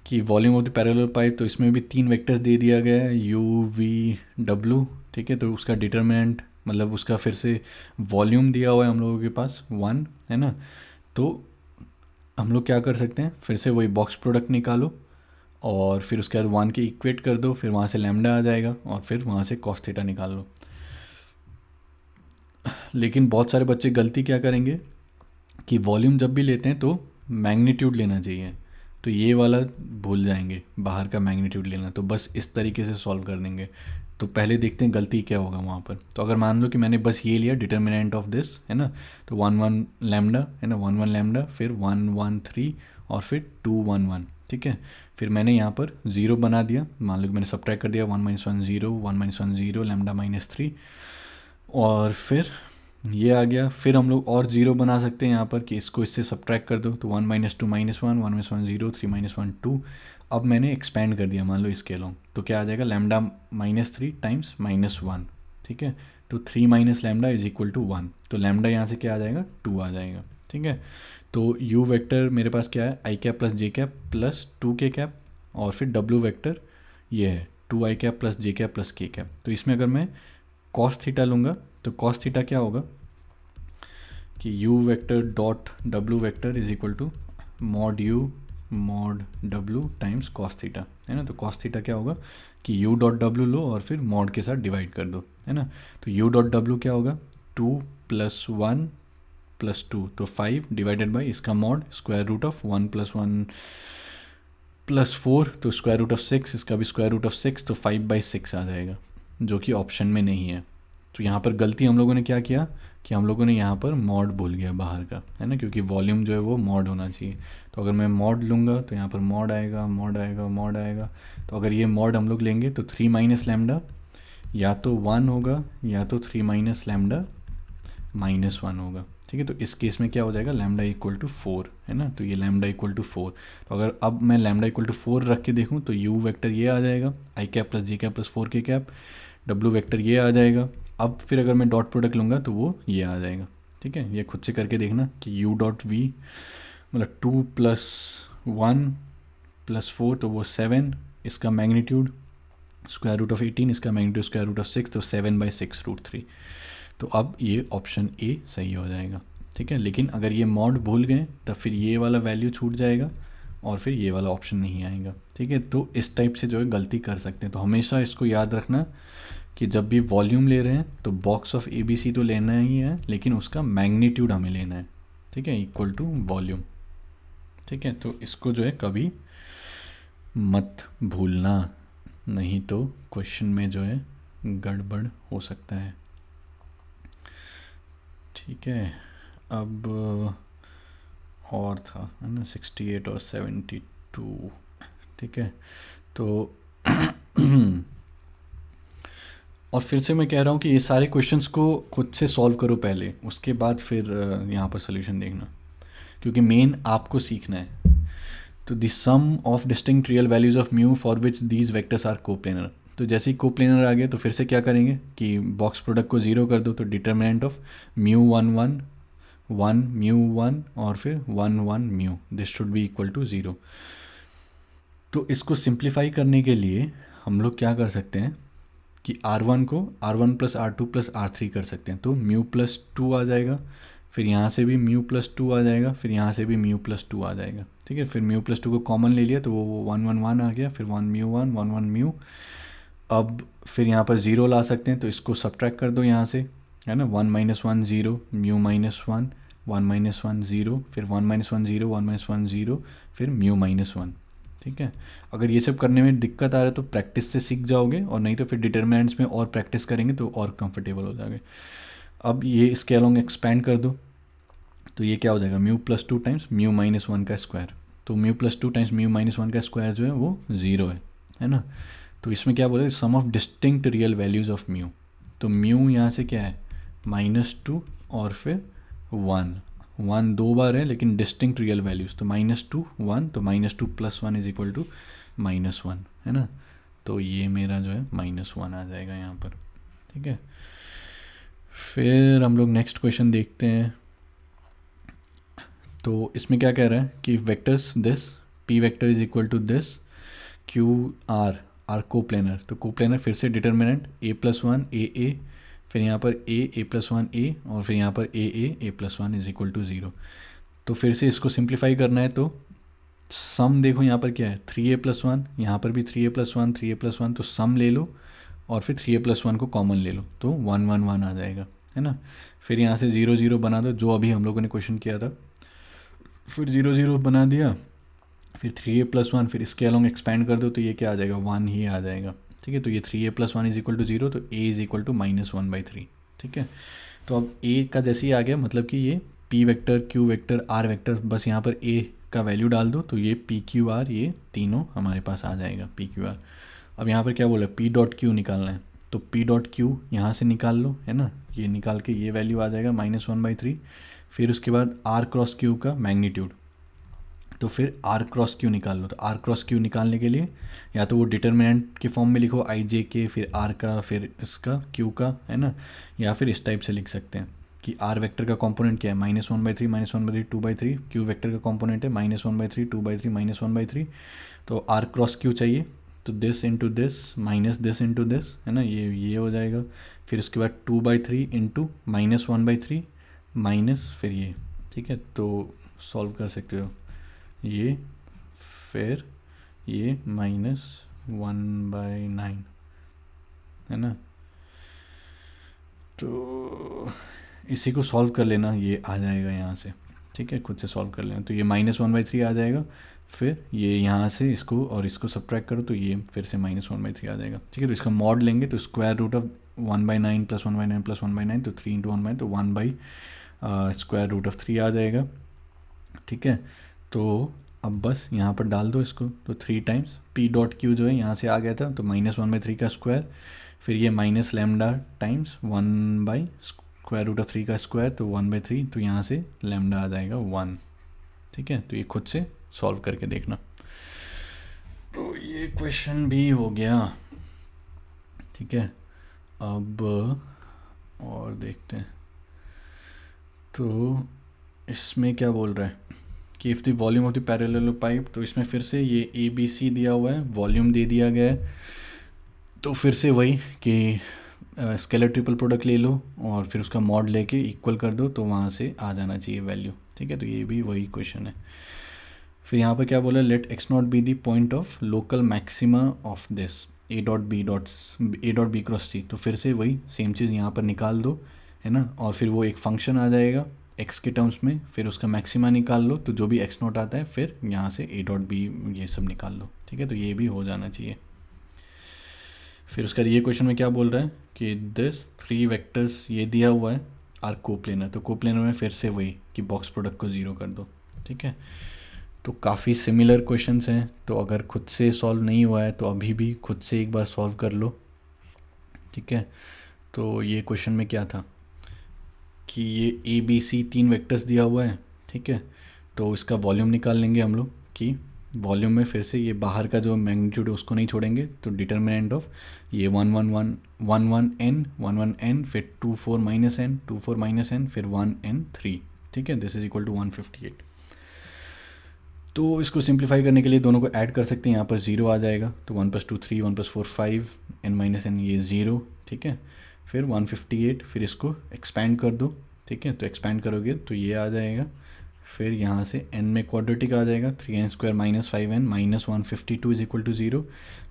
कि volume of the parallel pipe, तो इसमें भी 3 वेक्टर्स दे दिया गया है u v w, ठीक है। तो उसका डिटर्मिनेंट मतलब उसका फिर से वॉल्यूम दिया हुआ है हम लोगों के पास 1, है ना। तो हम लोग क्या कर सकते हैं, फिर से वही बॉक्स प्रोडक्ट निकालो और फिर उसके बाद 1 के इक्वेट कर दो, फिर वहाँ से लैम्डा आ जाएगा और फिर वहाँ से कॉस थीटा निकाल लो। लेकिन बहुत सारे बच्चे गलती क्या करेंगे कि वॉल्यूम जब भी लेते हैं तो मैग्नीट्यूड लेना चाहिए, तो ये वाला भूल जाएंगे बाहर का मैग्नीट्यूड लेना, तो बस इस तरीके से सॉल्व कर देंगे। तो पहले देखते हैं गलती क्या होगा वहाँ पर। तो अगर मान लो कि मैंने बस ये लिया डिटर्मिनेंट ऑफ दिस, है ना, तो 1 1 लैम्डा, है ना, 1 1 लैम्डा, फिर 1 1 3 और फिर 2 1 1, ठीक है। फिर मैंने यहाँ पर 0 बना दिया, मान लो कि मैंने सब्ट्रैक्ट कर दिया 1 - 1 0 1 - 1 0 लैम्डा -3, और फिर ये आ गया। फिर हम लोग और 0 बना सकते हैं यहाँ पर कि इसको इससे सब्ट्रैक्ट कर दो, तो 1 - 2 - 1 1 - 1 0 3 - 1 2। अब मैंने एक्सपेंड कर दिया मान लो इसके अलोंग, तो क्या आ जाएगा लैम्डा -3 टाइम्स -1, ठीक है। तो 3 - लैम्डा इज इक्वल टू 1, तो लैम्डा यहाँ से क्या आ जाएगा 2 आ जाएगा, ठीक है। तो यू वेक्टर मेरे पास क्या है I cap plus J cap plus 2 के कैप, और फिर डब्ल्यू वेक्टर ये है 2 I cap plus J cap plus K cap. तो इसमें अगर मैं कॉस थीटा लूँगा तो कॉस थीटा क्या होगा कि u vector dot w vector is equal to mod u mod w times cos theta, है ना। तो कॉस थीटा क्या होगा कि u डॉट w लो और फिर मॉड के साथ डिवाइड कर दो, है ना। तो u डॉट w क्या होगा 2 + 1 + 2, तो 5 डिवाइडेड बाई इसका मॉड स्क्वायर रूट ऑफ 1 + 1 + 4, तो स्क्वायर रूट ऑफ 6, इसका भी स्क्वायर रूट ऑफ 6, तो 5/6 आ जाएगा, जो कि ऑप्शन में नहीं है। तो यहाँ पर गलती हम लोगों ने क्या किया कि हम लोगों ने यहाँ पर मॉड भूल गया बाहर का, है ना, क्योंकि वॉल्यूम जो है वो मॉड होना चाहिए। तो अगर मैं मॉड लूँगा तो यहाँ पर मॉड आएगा मॉड आएगा मॉड आएगा। तो अगर ये मॉड हम लोग लेंगे तो 3 - लैम्डा या तो 1 होगा या तो 3 - लैम्डा -1 होगा, ठीक है। तो इस केस में क्या हो जाएगा लैम्डा इक्वल टू 4, है ना। तो ये लैम्डा इक्वल टू 4, तो अगर अब मैं लैम्डा इक्वल टू 4 रख के देखूँ तो यू वेक्टर ये आ जाएगा आई cap plus J cap plus 4 के कैप, डब्ल्यू वेक्टर ये आ जाएगा। अब फिर अगर मैं डॉट प्रोडक्ट लूँगा तो वो ये आ जाएगा, ठीक है। ये खुद से करके देखना कि u डॉट वी मतलब 2 + 1 + 4, तो वो 7, इसका मैग्नीट्यूड स्क्वायर रूट ऑफ 18, इसका मैग्नीट्यूड स्क्वायर रूट ऑफ 6, तो 7/6√3। तो अब ये ऑप्शन ए सही हो जाएगा, ठीक है। लेकिन अगर ये मॉड भूल गए तब फिर ये वाला वैल्यू छूट जाएगा और फिर ये वाला ऑप्शन नहीं आएगा, ठीक है। तो इस टाइप से जो है गलती कर सकते हैं। तो हमेशा इसको याद रखना कि जब भी वॉल्यूम ले रहे हैं तो box of A B C तो लेना ही है, लेकिन उसका मैग्नीट्यूड हमें लेना है, ठीक है, इक्वल टू वॉल्यूम, ठीक है। तो इसको जो है कभी मत भूलना, नहीं तो क्वेश्चन में जो है गड़बड़ हो सकता है, ठीक है। अब और था, है ना, 68 और 72, ठीक है, तो और फिर से मैं कह रहा हूँ कि ये सारे क्वेश्चंस को खुद से सॉल्व करो पहले, उसके बाद फिर यहाँ पर सोल्यूशन देखना, क्योंकि मेन आपको सीखना है। तो the sum of distinct real values of mu for which these vectors are coplanar. तो जैसे ही कोप्लेनर आ गया तो फिर से क्या करेंगे कि बॉक्स प्रोडक्ट को ज़ीरो कर दो, तो determinant of mu one one one mu one और फिर one one mu, this should be equal to zero. तो इसको सिंप्लीफाई करने के लिए हम लोग क्या कर सकते हैं कि R1 को R1 plus R2 plus R3 कर सकते हैं, तो म्यू प्लस टू आ जाएगा, फिर यहाँ से भी म्यू प्लस टू आ जाएगा, फिर यहाँ से भी म्यू प्लस टू आ जाएगा। ठीक है, फिर म्यू प्लस टू को कॉमन ले लिया तो वो वन वन वन आ गया, फिर one mu one one one mu. अब फिर यहाँ पर ज़ीरो ला सकते हैं, तो इसको सब्ट्रैक्ट कर दो यहाँ से, है ना, one minus one zero, mu minus one minus one zero, फिर one minus one zero, one minus one zero, फिर म्यू माइनस वन। ठीक है, अगर ये सब करने में दिक्कत आ रहा है तो प्रैक्टिस से सीख जाओगे, और नहीं तो फिर डिटर्मिनेंट्स में और प्रैक्टिस करेंगे तो और कंफर्टेबल हो जाओगे। अब ये इसके अलोंग एक्सपैंड कर दो, तो ये क्या हो जाएगा, mu plus two times mu minus one का स्क्वायर। तो mu plus two times mu minus one का स्क्वायर जो है वो ज़ीरो है ना। तो इसमें क्या बोला, sum of distinct real values of mu. तो म्यू यहाँ से क्या है, -2 और फिर 1 1 दो बार है लेकिन डिस्टिंक्ट रियल वैल्यूज़, तो -2 1, तो -2 प्लस 1 इज इक्वल टू -1, है ना। तो ये मेरा जो है -1 आ जाएगा यहाँ पर। ठीक है, फिर हम लोग नेक्स्ट क्वेश्चन देखते हैं। तो इसमें क्या कह रहा है कि vectors this P vector is equal to this Q are coplanar. तो कोप्लेनर फिर से डिटर्मिनेंट a+1 a, फिर यहाँ पर a+1 a, और फिर यहाँ पर a+1 इज इक्वल टू 0। तो फिर से इसको सिंप्लीफाई करना है, तो सम देखो यहाँ पर क्या है, 3a+1, यहाँ पर भी 3a+1 3a+1, तो सम ले लो और फिर 3a+1 को कॉमन ले लो, तो 1 1 1 आ जाएगा, है ना। फिर यहाँ से 0 0 बना दो, जो अभी हम लोगों ने क्वेश्चन किया था, फिर 0 0 बना दिया, फिर 3a+1, फिर इसके अलॉन्ग एक्सपैंड कर दो, तो ये क्या आ जाएगा, 1 ही आ जाएगा। ठीक है, तो ये 3a+1 इज इक्वल टू 0, तो a इज इक्वल टू -1/3। ठीक है, तो अब a का जैसे ही आ गया, मतलब कि ये p vector, q vector, r vector, बस यहाँ पर a का वैल्यू डाल दो, तो ये p q r ये तीनों हमारे पास आ जाएगा, p q r। अब यहाँ पर क्या बोला, p डॉट q निकालना है, तो p डॉट q यहाँ से निकाल लो, है ना, ये निकाल के ये वैल्यू आ जाएगा -1/3। फिर उसके बाद r क्रॉस q का मैग्नीट्यूड, तो फिर r क्रॉस q निकाल लो। तो r क्रॉस q निकालने के लिए या तो वो डिटर्मिनेंट के फॉर्म में लिखो i j के, फिर r का, फिर इसका q का, है ना, या फिर इस टाइप से लिख सकते हैं कि r वेक्टर का कंपोनेंट क्या है, -1/3 -1/3 2/3, q वेक्टर का कंपोनेंट है -1/3 2/3 -1/3। तो r क्रॉस q चाहिए, तो this into this minus this into this, है ना, ये हो जाएगा। फिर उसके बाद 2/3 इंटू -1/3 माइनस फिर ये। ठीक है, तो सॉल्व कर सकते हो ये, फिर ये -1/9, है ना। तो इसी को सॉल्व कर लेना, ये आ जाएगा यहाँ से। ठीक है, खुद से सॉल्व कर लेना, तो ये -1/3 आ जाएगा, फिर ये यहाँ से इसको और इसको सब्ट्रैक्ट करो, तो ये फिर से -1/3 आ जाएगा। ठीक है, तो इसका मॉड लेंगे, तो square root of 1/9 plus 1/9 plus 1/9, तो 3 इंटू 1/9, तो 1/स्क्वायर रूट ऑफ 3 आ जाएगा। ठीक है, तो अब बस यहाँ पर डाल दो इसको, तो 3 टाइम्स p डॉट क्यू जो है यहाँ से आ गया था, तो -1/3 का स्क्वायर, फिर ये माइनस लैम्डा टाइम्स 1/स्क्वायर रूट ऑफ 3 का स्क्वायर, तो 1/3, तो यहाँ से लैम्डा आ जाएगा 1। ठीक है, तो ये खुद से सॉल्व करके देखना। तो ये क्वेश्चन भी हो गया। ठीक है, अब और देखते हैं, तो इसमें क्या बोल रहा है कि if the volume of the parallel pipe, तो इसमें फिर से ये ABC दिया हुआ है, वॉल्यूम दे दिया गया है, तो फिर से वही कि स्केलर ट्रिपल प्रोडक्ट ले लो और फिर उसका मॉड लेके इक्वल कर दो, तो वहाँ से आ जाना चाहिए वैल्यू। ठीक है, तो ये भी वही क्वेश्चन है। फिर यहाँ पर क्या बोला, let x0 be the point of local maxima of this a dot B cross c। तो फिर से वही सेम चीज़ यहाँ पर निकाल दो, है ना, और फिर वो एक फंक्शन आ जाएगा x के टर्म्स में, फिर उसका मैक्सिमा निकाल लो, तो जो भी x0 आता है फिर यहाँ से a डॉट बी ये सब निकाल लो। ठीक है, तो ये भी हो जाना चाहिए। फिर उसका ये क्वेश्चन में क्या बोल रहा है कि दिस 3 वेक्टर्स ये दिया हुआ है आर कोप्लेनर, तो कोप्लेनर में फिर से वही कि बॉक्स प्रोडक्ट को 0 कर दो। ठीक है, तो काफ़ी सिमिलर क्वेश्चंस हैं, तो अगर खुद से सॉल्व नहीं हुआ है तो अभी भी खुद से एक बार सॉल्व कर लो, ठीक है। तो ये क्वेश्चन में क्या था कि ये ए बी सी 3 वेक्टर्स दिया हुआ है, ठीक है। तो इसका वॉल्यूम निकाल लेंगे हम लोग कि वॉल्यूम में फिर से ये बाहर का जो मैग्नीट्यूड है उसको नहीं छोड़ेंगे, तो डिटर्मिनेंट ऑफ ये 1 1 फिर 2 4 माइनस एन फिर 1 n 3, ठीक है। This is equal to 158। तो इसको सिंप्लीफाई करने के लिए दोनों को ऐड कर सकते हैं, यहाँ पर 0 आ जाएगा, तो 1 + 2 3 1 + 4 5 n माइनस एन ये 0, ठीक है। फिर 158, फिर इसको एक्सपैंड कर दो, ठीक है। तो एक्सपैंड करोगे तो ये आ जाएगा, फिर यहाँ से n में क्वाड्रेटिक आ जाएगा 3n² - 5n - 152 is equal to 0।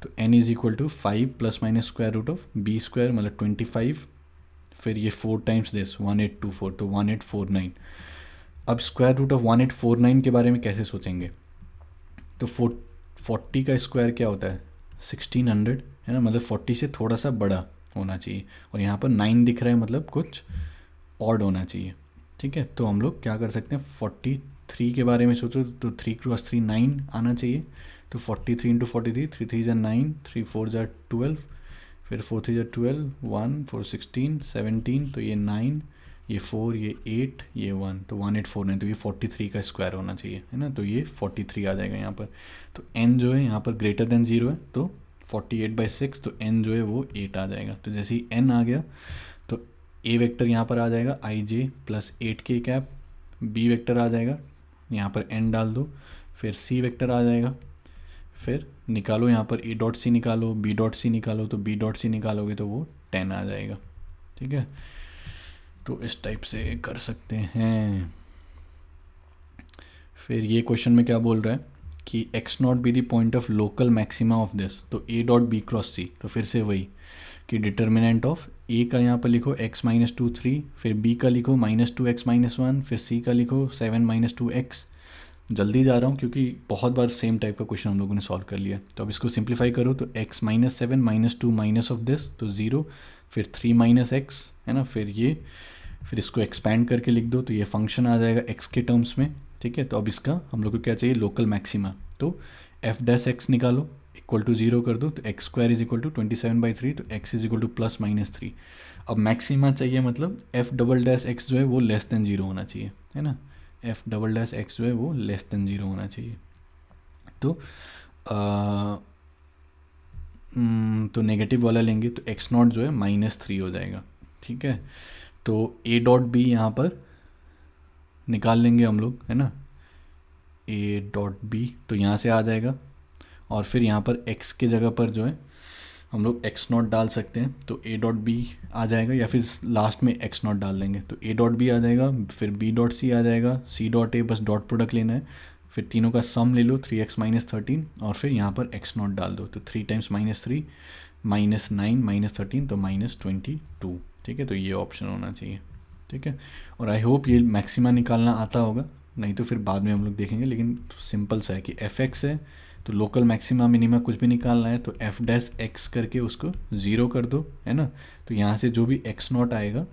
तो n is equal to 5 ± square root of b² मतलब 25, फिर ये 4 टाइम्स दिस 1824, तो 1849। अब स्क्वायर रूट ऑफ 1849 के बारे में कैसे सोचेंगे, तो 40 का स्क्वायर क्या होता है 1600, है ना, मतलब 40 से थोड़ा सा बड़ा होना चाहिए, और यहाँ पर 9 दिख रहा है मतलब कुछ ऑड होना चाहिए, ठीक है। तो हम लोग क्या कर सकते हैं, 43 के बारे में सोचो तो 3 × 3 9 आना चाहिए, तो 43 × 43 3 3 = 9 3 4 = 12, फिर 4 3 = 12 1 4 16 17, तो ये 9 ये 4 ये 8 ये 1, तो 1849, तो ये 43 का स्क्वायर होना चाहिए, है ना। तो ये 43 आ जाएगा यहाँ पर। तो n जो है यहाँ पर ग्रेटर देन 0 है, तो 48/6, तो n जो है वो 8 आ जाएगा। तो जैसे ही n आ गया तो a वेक्टर यहाँ पर आ जाएगा ij + 8k, b वेक्टर आ जाएगा, यहाँ पर n डाल दो, फिर c वेक्टर आ जाएगा, फिर निकालो यहाँ पर a.c निकालो, b.c निकालो, तो b.c निकालोगे तो वो 10 आ जाएगा, ठीक है। तो इस टाइप से कर सकते हैं। फिर ये क्वेश्चन में क्या बोल रहा है कि x0 be the point of local maxima of this, तो a.b × c, तो फिर से वही कि डिटर्मिनेंट ऑफ a का यहाँ पर लिखो x - 2 3, फिर b का लिखो -2x - 1, फिर c का लिखो 7 - 2x। जल्दी जा रहा हूँ क्योंकि बहुत बार सेम टाइप का क्वेश्चन हम लोगों ने सॉल्व कर लिया। तो अब इसको सिंप्लीफाई करो, तो x - 7 - 2 माइनस ऑफ दिस, तो 0, फिर 3 - x, है ना, फिर इसको एक्सपैंड करके लिख दो, तो ये फंक्शन आ जाएगा x के टर्म्स में, ठीक है। तो अब इसका हम लोग को क्या चाहिए, लोकल मैक्सिमा, तो f' निकालो इक्वल टू 0 कर दो, तो x² इज इक्वल टू 27/3, तो x इज इक्वल टू +-3। अब मैक्सिमा चाहिए मतलब f'' जो है वो लेस देन 0 होना चाहिए, है ना, f'' जो है वो लेस देन 0 होना चाहिए। तो नेगेटिव वाला लेंगे तो x0 जो है -3 हो जाएगा, ठीक है। तो a.b यहाँ पर निकाल लेंगे हम लोग, है ना, a.b, तो यहाँ से आ जाएगा, और फिर यहाँ पर x के जगह पर जो है हम लोग x0 डाल सकते हैं, तो a.b आ जाएगा, या फिर लास्ट में x0 डाल देंगे, तो a.b आ जाएगा, फिर b.c आ जाएगा, c.a बस डॉट प्रोडक्ट लेना है, फिर तीनों का सम ले लो 3x - 13, और फिर यहाँ पर x0 डाल दो, तो 3 टाइम्स -3 -9 - 13, तो -22, ठीक है। तो ये ऑप्शन होना चाहिए, ठीक है। और आई होप ये मैक्सिमा निकालना आता होगा, नहीं तो फिर बाद में हम लोग देखेंगे, लेकिन सिंपल सा है कि fx है तो लोकल मैक्सिमा मिनिमा कुछ भी निकालना है तो f' करके उसको 0 कर दो, है ना। तो यहाँ से जो भी x0 आएगा,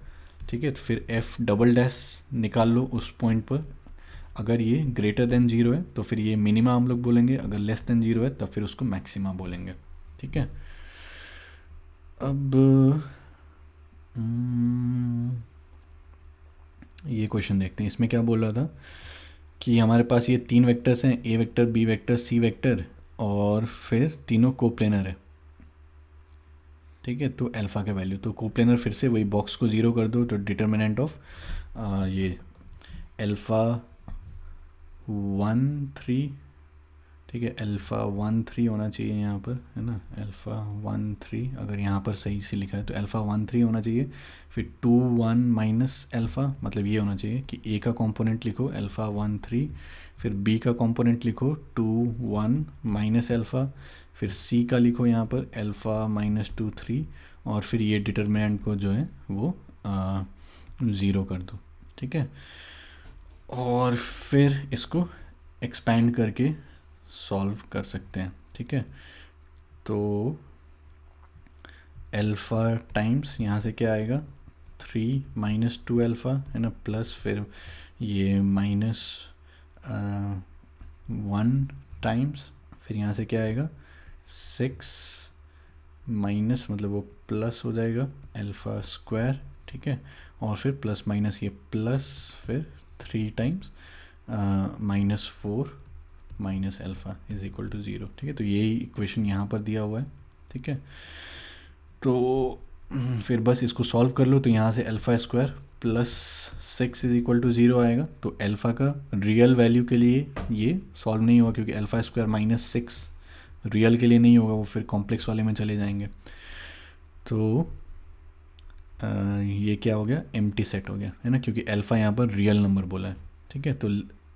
ठीक है, तो फिर f'' निकाल लो उस पॉइंट पर, अगर ये ग्रेटर देन 0 है तो फिर ये मिनिमा हम लोग बोलेंगे, अगर लेस देन 0 है तब फिर उसको मैक्सिमा बोलेंगे, ठीक है। अब ये क्वेश्चन देखते हैं, इसमें क्या बोल रहा था कि हमारे पास ये 3 वेक्टर्स हैं, a vector, b vector, c vector, और फिर तीनों कोप्लेनर है, ठीक है। तो अल्फ़ा का वैल्यू, तो कोप्लेनर फिर से वही बॉक्स को 0 कर दो, तो डिटर्मिनेंट ऑफ ये अल्फ़ा 1 3, ठीक है, अल्फ़ा 1 3 होना चाहिए यहाँ पर, है ना, अल्फ़ा 1 3, अगर यहाँ पर सही से लिखा है तो अल्फ़ा 1 3 होना चाहिए, फिर 2 1 माइनस अल्फ़ा, मतलब ये होना चाहिए कि a का कंपोनेंट लिखो अल्फ़ा 1 3, फिर b का कंपोनेंट लिखो 2 1 माइनस अल्फ़ा, फिर c का लिखो यहाँ पर अल्फ़ा -2 3, और फिर ये डिटर्मिनेंट को जो है वो 0 कर दो, ठीक है। और फिर इसको एक्सपैंड करके सॉल्व कर सकते हैं, ठीक है। तो अल्फ़ा टाइम्स यहाँ से क्या आएगा 3 - 2 अल्फ़ा, है ना, प्लस फिर ये 1 टाइम्स, फिर यहाँ से क्या आएगा 6 माइनस, मतलब वो प्लस हो जाएगा अल्फ़ा स्क्वायर, ठीक है, और फिर प्लस माइनस ये प्लस, फिर 3 times -4 minus alpha is equal to 0, ठीक है। तो यही इक्वेशन यहाँ पर दिया हुआ है, ठीक है। तो फिर बस इसको सॉल्व कर लो, तो यहाँ से alpha square plus 6 is equal to 0 आएगा। तो अल्फ़ा का रियल वैल्यू के लिए ये सॉल्व नहीं होगा, क्योंकि अल्फ़ा स्क्वायर -6 रियल के लिए नहीं होगा, वो फिर कॉम्प्लेक्स वाले में चले जाएंगे। तो ये क्या हो गया, एम्प्टी सेट हो गया, है ना, क्योंकि अल्फ़ा यहाँ पर रियल नंबर बोला है, ठीक है। तो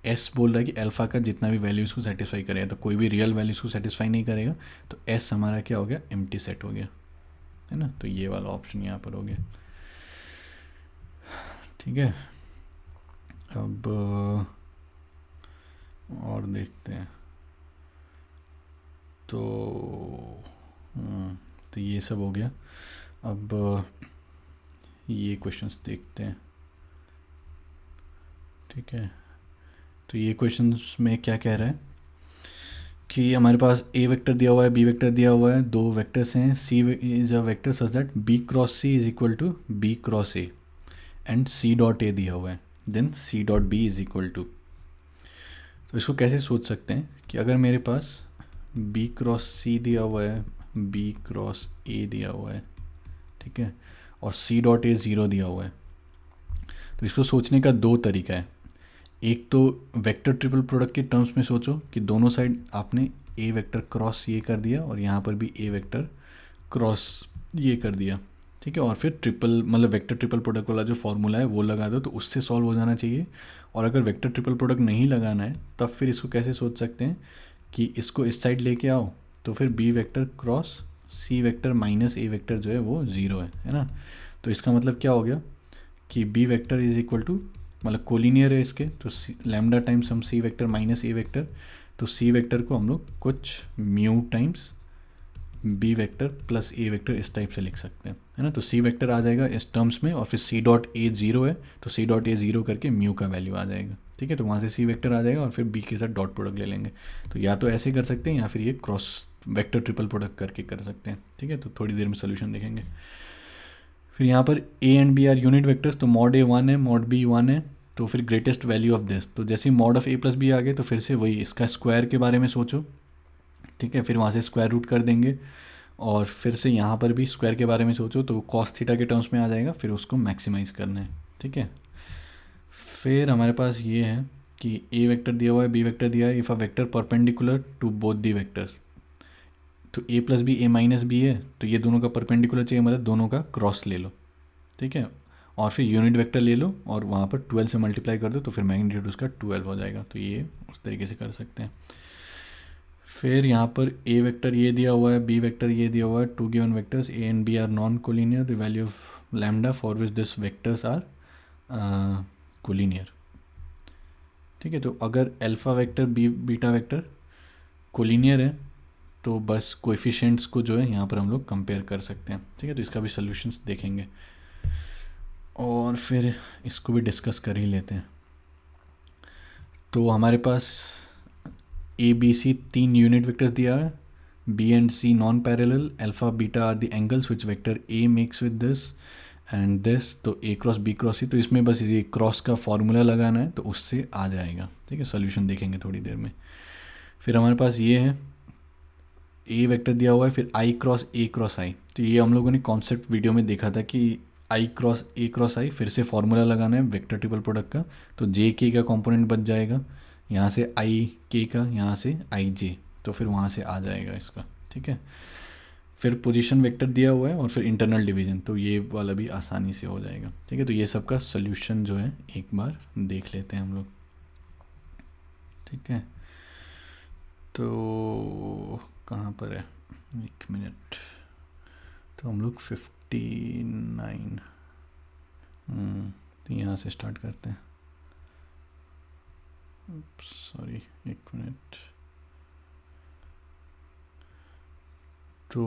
एस बोल रहा है कि अल्फ़ा का जितना भी वैल्यूज़ को सेटिस्फाई करेगा, तो कोई भी रियल वैल्यूज़ को सेटिस्फाई नहीं करेगा, तो एस हमारा क्या हो गया, एम्प्टी सेट हो गया, है ना। तो ये वाला ऑप्शन यहाँ पर हो गया, ठीक है। अब और देखते हैं। तो ये सब हो गया। अब ये क्वेश्चंस देखते हैं, ठीक है। तो ये क्वेश्चंस में क्या कह रहा है कि हमारे पास ए वेक्टर दिया हुआ है, बी वेक्टर दिया हुआ है, दो वेक्टर्स हैं, C is a vector such that B cross C is equal to B cross A and C dot A दिया हुआ है, then C dot B is equal to. तो इसको कैसे सोच सकते हैं कि अगर मेरे पास बी क्रॉस सी दिया हुआ है, बी क्रॉस ए दिया हुआ है, ठीक है, और सी डॉट ए ज़ीरो दिया हुआ है, तो इसको सोचने का दो तरीका है। एक तो वेक्टर ट्रिपल प्रोडक्ट के टर्म्स में सोचो कि दोनों साइड आपने ए वेक्टर क्रॉस ये कर दिया और यहाँ पर भी ए वेक्टर क्रॉस ये कर दिया, ठीक है, और फिर ट्रिपल मतलब वेक्टर ट्रिपल प्रोडक्ट वाला जो फॉर्मूला है वो लगा दो, तो उससे सॉल्व हो जाना चाहिए। और अगर वेक्टर ट्रिपल प्रोडक्ट नहीं लगाना है तब फिर इसको कैसे सोच सकते हैं कि इसको इस साइड लेके आओ, तो फिर B vector cross C vector minus A vector जो है वो ज़ीरो है ना। तो इसका मतलब क्या हो गया कि B vector is equal to, मतलब कोलिनियर है इसके, तो लैम्डा टाइम्स हम C vector minus A vector, तो सी वेक्टर को हम लोग कुछ mu times B vector plus A vector इस टाइप से लिख सकते हैं, है ना। तो सी वेक्टर आ जाएगा इस टर्म्स में, और फिर सी डॉट ए ज़ीरो है तो सी डॉट ए ज़ीरो करके म्यू का वैल्यू आ जाएगा, ठीक है। तो वहाँ से सी वेक्टर आ जाएगा और फिर बी के साथ डॉट प्रोडक्ट ले लेंगे। तो या तो ऐसे कर सकते हैं या फिर ये क्रॉस वेक्टर ट्रिपल प्रोडक्ट करके कर सकते हैं, ठीक है। तो थोड़ी देर में सोल्यूशन देखेंगे। फिर यहाँ पर A and B are unit vectors, तो मॉड ए 1 है, मॉड बी 1 है, तो फिर ग्रेटेस्ट वैल्यू ऑफ दिस, तो जैसे mod of A plus B आ गए तो फिर से वही इसका स्क्वायर के बारे में सोचो, ठीक है, फिर वहाँ से स्क्वायर रूट कर देंगे, और फिर से यहाँ पर भी स्क्वायर के बारे में सोचो तो कॉस थीटा के टर्म्स में आ जाएगा, फिर उसको मैक्सिमाइज करना है, ठीक है। फिर हमारे पास ये है कि ए वेक्टर दिया हुआ है, बी वेक्टर दिया है, if a vector perpendicular to both the vectors, तो A plus B A minus B है, तो ये दोनों का परपेंडिकुलर चाहिए, मतलब दोनों का क्रॉस ले लो, ठीक है, और फिर यूनिट वेक्टर ले लो और वहाँ पर 12 से मल्टीप्लाई कर दो, तो फिर मैग्नीट्यूड उसका 12 हो जाएगा। तो ये उस तरीके से कर सकते हैं। फिर यहाँ पर ए वेक्टर ये दिया हुआ है, बी वेक्टर ये दिया हुआ है, two given vectors A and B are non collinear, the value of lambda for which this vectors are collinear, ठीक है। तो अगर alpha vector B beta vector collinear है तो बस कोएफिशिएंट्स को जो है यहाँ पर हम लोग कंपेयर कर सकते हैं, ठीक है। तो इसका भी सॉल्यूशंस देखेंगे और फिर इसको भी डिस्कस कर ही लेते हैं। तो हमारे पास A B C 3 unit vectors दिया है, B and C non parallel, alpha beta are the angles which vector A makes with this and this, तो A cross B cross C, तो इसमें बस ये क्रॉस का फॉर्मूला लगाना है तो उससे आ जाएगा, ठीक है। सॉल्यूशन देखेंगे थोड़ी देर में। फिर हमारे पास ये है ए वेक्टर दिया हुआ है, फिर आई क्रॉस आई, तो ये हम लोगों ने कॉन्सेप्ट वीडियो में देखा था कि आई क्रॉस आई, फिर से फॉर्मूला लगाना है वेक्टर ट्रिपल प्रोडक्ट का, तो जे के का कंपोनेंट बच जाएगा, यहाँ से आई के का, यहाँ से आई जे, तो फिर वहाँ से आ जाएगा इसका, ठीक है। फिर पोजीशन वेक्टर दिया हुआ है और फिर इंटरनल डिवीजन, तो ये वाला भी आसानी से हो जाएगा, ठीक है। तो ये सब का सोल्यूशन जो है एक बार देख लेते हैं हम लोग, ठीक है। तो कहाँ पर है, एक मिनट, तो हम लोग 59, तो यहाँ से स्टार्ट करते हैं, सॉरी एक मिनट। तो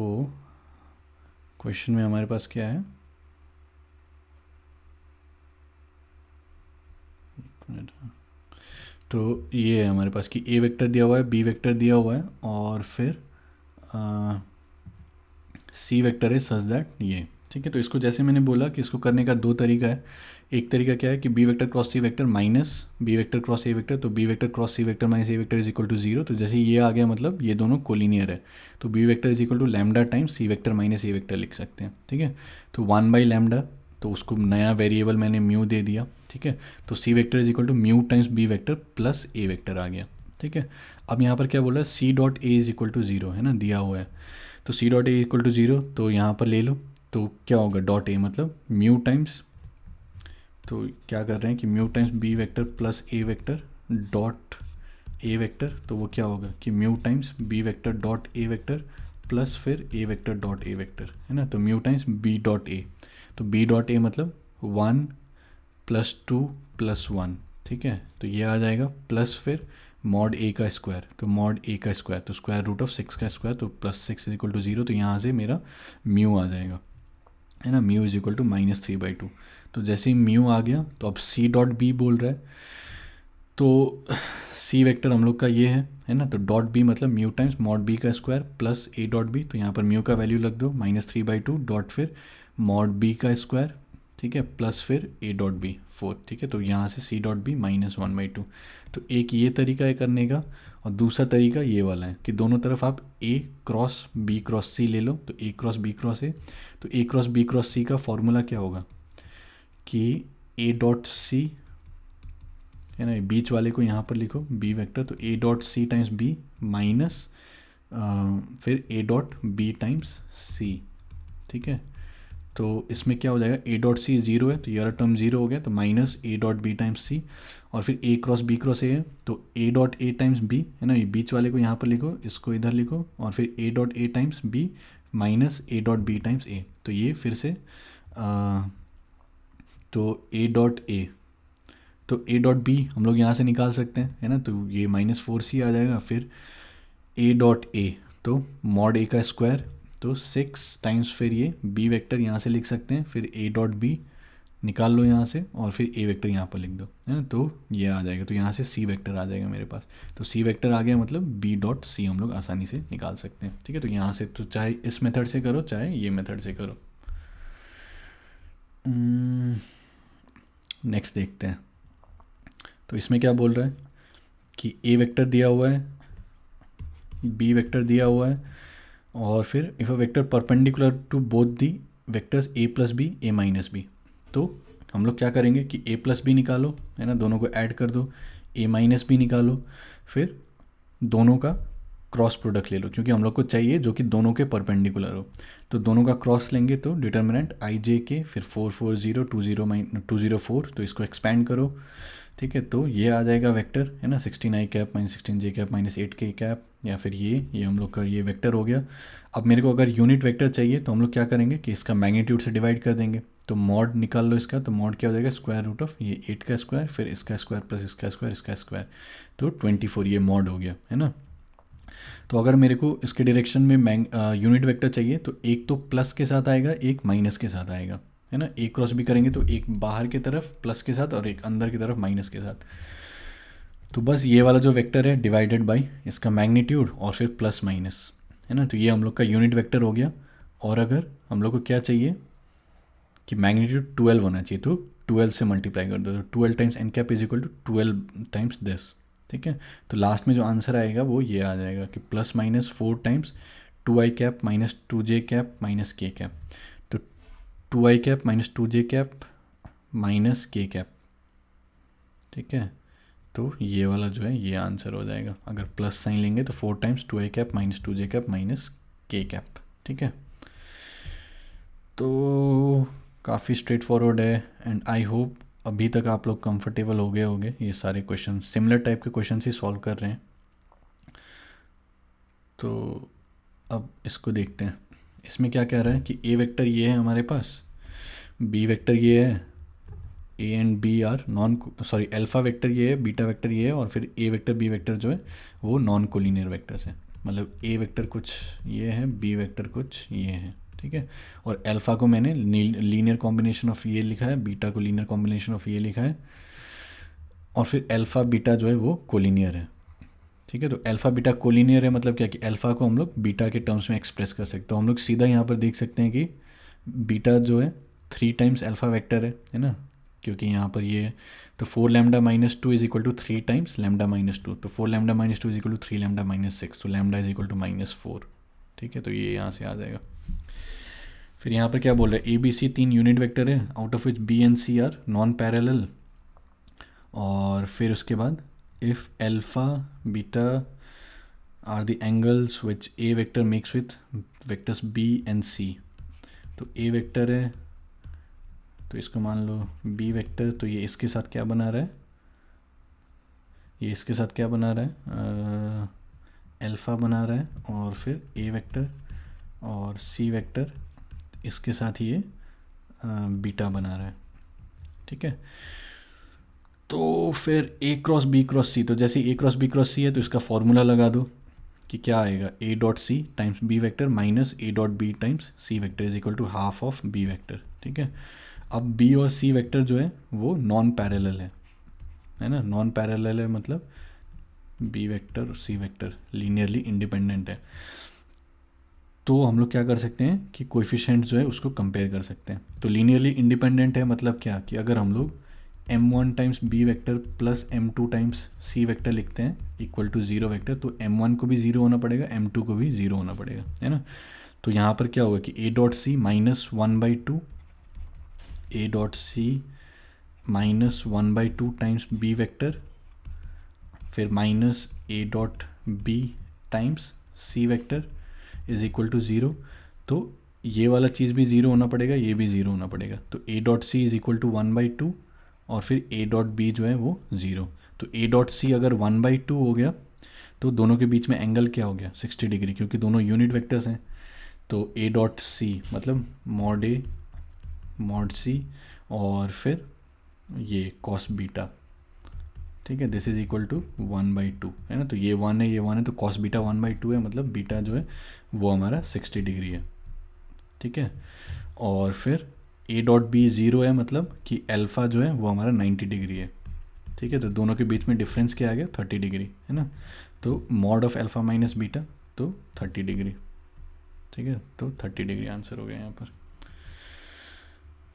क्वेश्चन में हमारे पास क्या है, एक मिनट, तो ये है हमारे पास कि ए वेक्टर दिया हुआ है, बी वेक्टर दिया हुआ है, और फिर सी वेक्टर है सच दैट ये। ठीक है, तो इसको जैसे मैंने बोला कि इसको करने का दो तरीका है। एक तरीका क्या है कि B vector cross C vector minus B vector cross A vector, तो B vector cross C vector minus A vector is equal to zero. तो जैसे ये आ गया मतलब ये दोनों कोलिनियर है, तो B vector is equal to lambda times C vector minus A vector लिख सकते हैं। ठीक है, तो 1/λ, तो उसको नया वेरिएबल मैंने म्यू दे दिया। ठीक है, तो C vector is equal to mu times B vector plus A vector आ गया। ठीक है, अब यहाँ पर क्या बोला है, C dot A is equal to zero है ना, दिया हुआ है। तो C dot A equal to zero, तो यहाँ पर ले लो, तो क्या होगा डॉट ए मतलब म्यू टाइम्स, तो क्या कर रहे हैं कि mu times B vector plus A vector dot A vector, तो वो क्या होगा कि mu times B vector dot A vector plus फिर A vector dot A vector है ना, तो mu times B dot A, तो बी डॉट ए मतलब 1 + 2 + 1। ठीक है, तो ये आ जाएगा प्लस फिर मॉड ए का स्क्वायर, तो मॉड ए का स्क्वायर तो स्क्वायर रूट ऑफ 6 का स्क्वायर, तो +6 इज इक्वल टू 0, तो यहाँ से मेरा म्यू आ जाएगा है ना, म्यू इज इक्वल टू -3/2। तो जैसे ही म्यू आ गया तो अब सी डॉट बी बोल रहा है, तो सी वेक्टर हम लोग का ये है ना, तो डॉट बी मतलब म्यू टाइम्स मॉड बी का square plus A dot B, तो यहाँ पर म्यू का वैल्यू लग दो -3/2 डॉट फिर मॉड बी का स्क्वायर, ठीक है, प्लस फिर ए डॉट बी 4। ठीक है, तो यहाँ से सी डॉट बी -1/2। तो एक ये तरीका है करने का, और दूसरा तरीका ये वाला है कि दोनों तरफ आप ए क्रॉस बी क्रॉस सी ले लो, तो ए क्रॉस बी क्रॉस ए, तो ए क्रॉस बी क्रॉस सी का फॉर्मूला क्या होगा कि ए डॉट सी है ना, बीच वाले को यहाँ पर लिखो बी वेक्टर, तो A dot C times B minus फिर A dot B times C. ठीक है, तो इसमें क्या हो जाएगा, ए डॉट सी जीरो है तो ये वाला टर्म जीरो हो गया, तो minus A dot B times C, और फिर A cross B cross A है, तो A dot A times B है ना, ये बीच वाले को यहाँ पर लिखो, इसको इधर लिखो, और फिर A dot A times B minus A dot B times A, तो ये फिर से तो ए डॉट ए, तो ए डॉट बी हम लोग यहाँ से निकाल सकते हैं है ना, तो ये -4c आ जाएगा, फिर ए डॉट ए तो मॉड ए का स्क्वायर, तो 6 टाइम्स फिर ये बी वेक्टर यहाँ से लिख सकते हैं, फिर ए डॉट बी निकाल लो यहाँ से, और फिर ए वेक्टर यहाँ पर लिख दो है ना, तो ये आ जाएगा, तो यहाँ से सी वेक्टर आ जाएगा मेरे पास, तो सी वेक्टर आ गया मतलब बी डॉट सी हम लोग आसानी से निकाल सकते हैं। ठीक है, तो यहाँ से तो चाहे इस मेथड से करो चाहे ये मेथड से करो। नेक्स्ट देखते हैं, तो इसमें क्या बोल रहा है कि ए वेक्टर दिया हुआ है, बी वेक्टर दिया हुआ है, और फिर if a vector perpendicular to both the vectors A plus B A minus B, तो हम लोग क्या करेंगे कि ए प्लस बी निकालो है ना, दोनों को ऐड कर दो, ए माइनस बी निकालो, फिर दोनों का क्रॉस प्रोडक्ट ले लो, क्योंकि हम लोग को चाहिए जो कि दोनों के परपेंडिकुलर हो, तो दोनों का क्रॉस लेंगे, तो डिटर्मिनेंट आई जे के फिर 4 4 0 2 0 2 0 4, तो इसको एक्सपैंड करो। ठीक है, तो ये आ जाएगा वेक्टर है ना, 16i cap -16j cap -8k cap, या फिर ये हम लोग का ये वेक्टर हो गया। अब मेरे को अगर यूनिट वेक्टर चाहिए तो हम लोग क्या करेंगे कि इसका मैग्नीट्यूड से डिवाइड कर देंगे, तो मॉड निकाल लो इसका, तो मॉड क्या हो जाएगा स्क्वायर रूट ऑफ ये 8 का स्क्वायर फिर इसका स्क्वायर प्लस इसका स्क्वायर इसका स्क्वायर, तो 24 ये मॉड हो गया है ना। तो अगर मेरे को इसके डायरेक्शन में यूनिट वेक्टर चाहिए तो एक तो प्लस के साथ आएगा, एक माइनस के साथ आएगा है ना, एक क्रॉस भी करेंगे तो एक बाहर की तरफ प्लस के साथ और एक अंदर की तरफ माइनस के साथ। तो बस ये वाला जो वेक्टर है डिवाइडेड बाय इसका मैग्नीट्यूड और फिर प्लस माइनस है ना, तो ये हम लोग का यूनिट वेक्टर हो गया। और अगर हम लोग को क्या चाहिए कि मैग्नीट्यूड 12 होना चाहिए, तो 12 से मल्टीप्लाई कर दो, तो 12 times N cap is equal to 12 times this. ठीक है, तो लास्ट में जो आंसर आएगा वो ये आ जाएगा कि +-4 times 2i cap -2j cap -k cap, तो 2i cap -2j cap -k cap. ठीक है, तो ये वाला जो है ये आंसर हो जाएगा, अगर प्लस साइन लेंगे तो 4 times 2i cap -2j cap -k cap. ठीक है, तो काफ़ी स्ट्रेट फॉरवर्ड है, एंड आई होप अभी तक आप लोग कंफर्टेबल हो गए होंगे, ये सारे क्वेश्चन सिमिलर टाइप के क्वेश्चन ही सॉल्व कर रहे हैं। तो अब इसको देखते हैं, इसमें क्या कह रहा है कि ए वेक्टर ये है हमारे पास, बी वेक्टर ये है, A and B are alpha vector ये है, बीटा वेक्टर ये है, और फिर ए वेक्टर बी वेक्टर जो है वो नॉन कोलिनियर वेक्टर्स है, मतलब ए वेक्टर कुछ ये है, बी वेक्टर कुछ ये है। ठीक है, और अल्फ़ा को मैंने लीनियर कॉम्बिनेशन ऑफ ये लिखा है, बीटा को लीनियर कॉम्बिनेशन ऑफ ये लिखा है, और फिर अल्फ़ा बीटा जो है वो कोलिनियर है। ठीक है, तो अल्फ़ा बीटा कोलिनियर है मतलब क्या कि अल्फ़ा को हम लोग बीटा के टर्म्स में एक्सप्रेस कर सकते हैं। तो हम लोग सीधा यहाँ पर देख सकते हैं कि बीटा जो है 3 टाइम्स अल्फ़ा वेक्टर है ना, क्योंकि यहाँ पर ये तो 4 lambda minus 2 is equal to 3 times lambda minus 2, तो 4 lambda minus 2 is equal to 3 lambda minus 6, तो लैम्डा इज इक्वल टू -4। ठीक है, तो ये यहाँ से आ जाएगा। फिर यहाँ पर क्या बोल रहा है, A B C 3 unit vector है, out of which B and C are non parallel. और फिर उसके बाद if alpha beta are the angles which A vector makes with vectors B and C. तो ए वेक्टर है तो इसको मान लो बी वेक्टर, तो ये इसके साथ क्या बना रहा है, ये इसके साथ क्या बना रहा है, अल्फ़ा बना रहा है, और फिर ए वेक्टर और सी वेक्टर इसके साथ ही ये बीटा बना रहा है। ठीक है, तो फिर A cross B cross C, तो जैसे A cross B cross C है तो इसका फॉर्मूला लगा दो कि क्या आएगा, A dot C times B vector minus A dot B times C vector is equal to half of B vector. ठीक है, अब बी और सी वेक्टर जो है वो नॉन पैरेलल है ना, नॉन पैरेलल है मतलब बी वेक्टर और सी वेक्टर लीनियरली इंडिपेंडेंट है। तो हम लोग क्या कर सकते हैं कि कोएफिशिएंट्स जो है उसको कंपेयर कर सकते हैं। तो लीनियरली इंडिपेंडेंट है मतलब क्या कि अगर हम लोग m1 times B vector plus m2 times C vector लिखते हैं इक्वल टू ज़ीरो वेक्टर, तो m1 को भी ज़ीरो होना पड़ेगा, m2 को भी ज़ीरो होना पड़ेगा, है ना। तो यहाँ पर क्या होगा कि a dot C minus 1/2, a dot C minus 1/2 times B vector, फिर minus a dot B times C vector is equal to zero. तो ये वाला चीज़ भी ज़ीरो होना पड़ेगा, ये भी ज़ीरो होना पड़ेगा। तो a dot C is equal to 1/2 और फिर a डॉट बी जो है वो ज़ीरो। तो a डॉट सी अगर 1/2 हो गया तो दोनों के बीच में एंगल क्या हो गया, 60 डिग्री, क्योंकि दोनों यूनिट वेक्टर्स हैं। तो a डॉट सी मतलब मॉड a मॉड सी और फिर ये कॉस बीटा। ठीक है, दिस इज इक्वल टू 1/2 है ना, तो ये 1 है ये 1 है, तो कॉस बीटा 1/2 है, मतलब बीटा जो है वो हमारा 60 डिग्री है। ठीक है, और फिर a डॉट बी ज़ीरो है मतलब कि अल्फ़ा जो है वो हमारा 90 डिग्री है। ठीक है, तो दोनों के बीच में डिफरेंस क्या आ गया, 30 डिग्री, है ना। तो mod of alpha minus beta तो 30 डिग्री। ठीक है, तो 30 डिग्री आंसर हो गया यहाँ पर।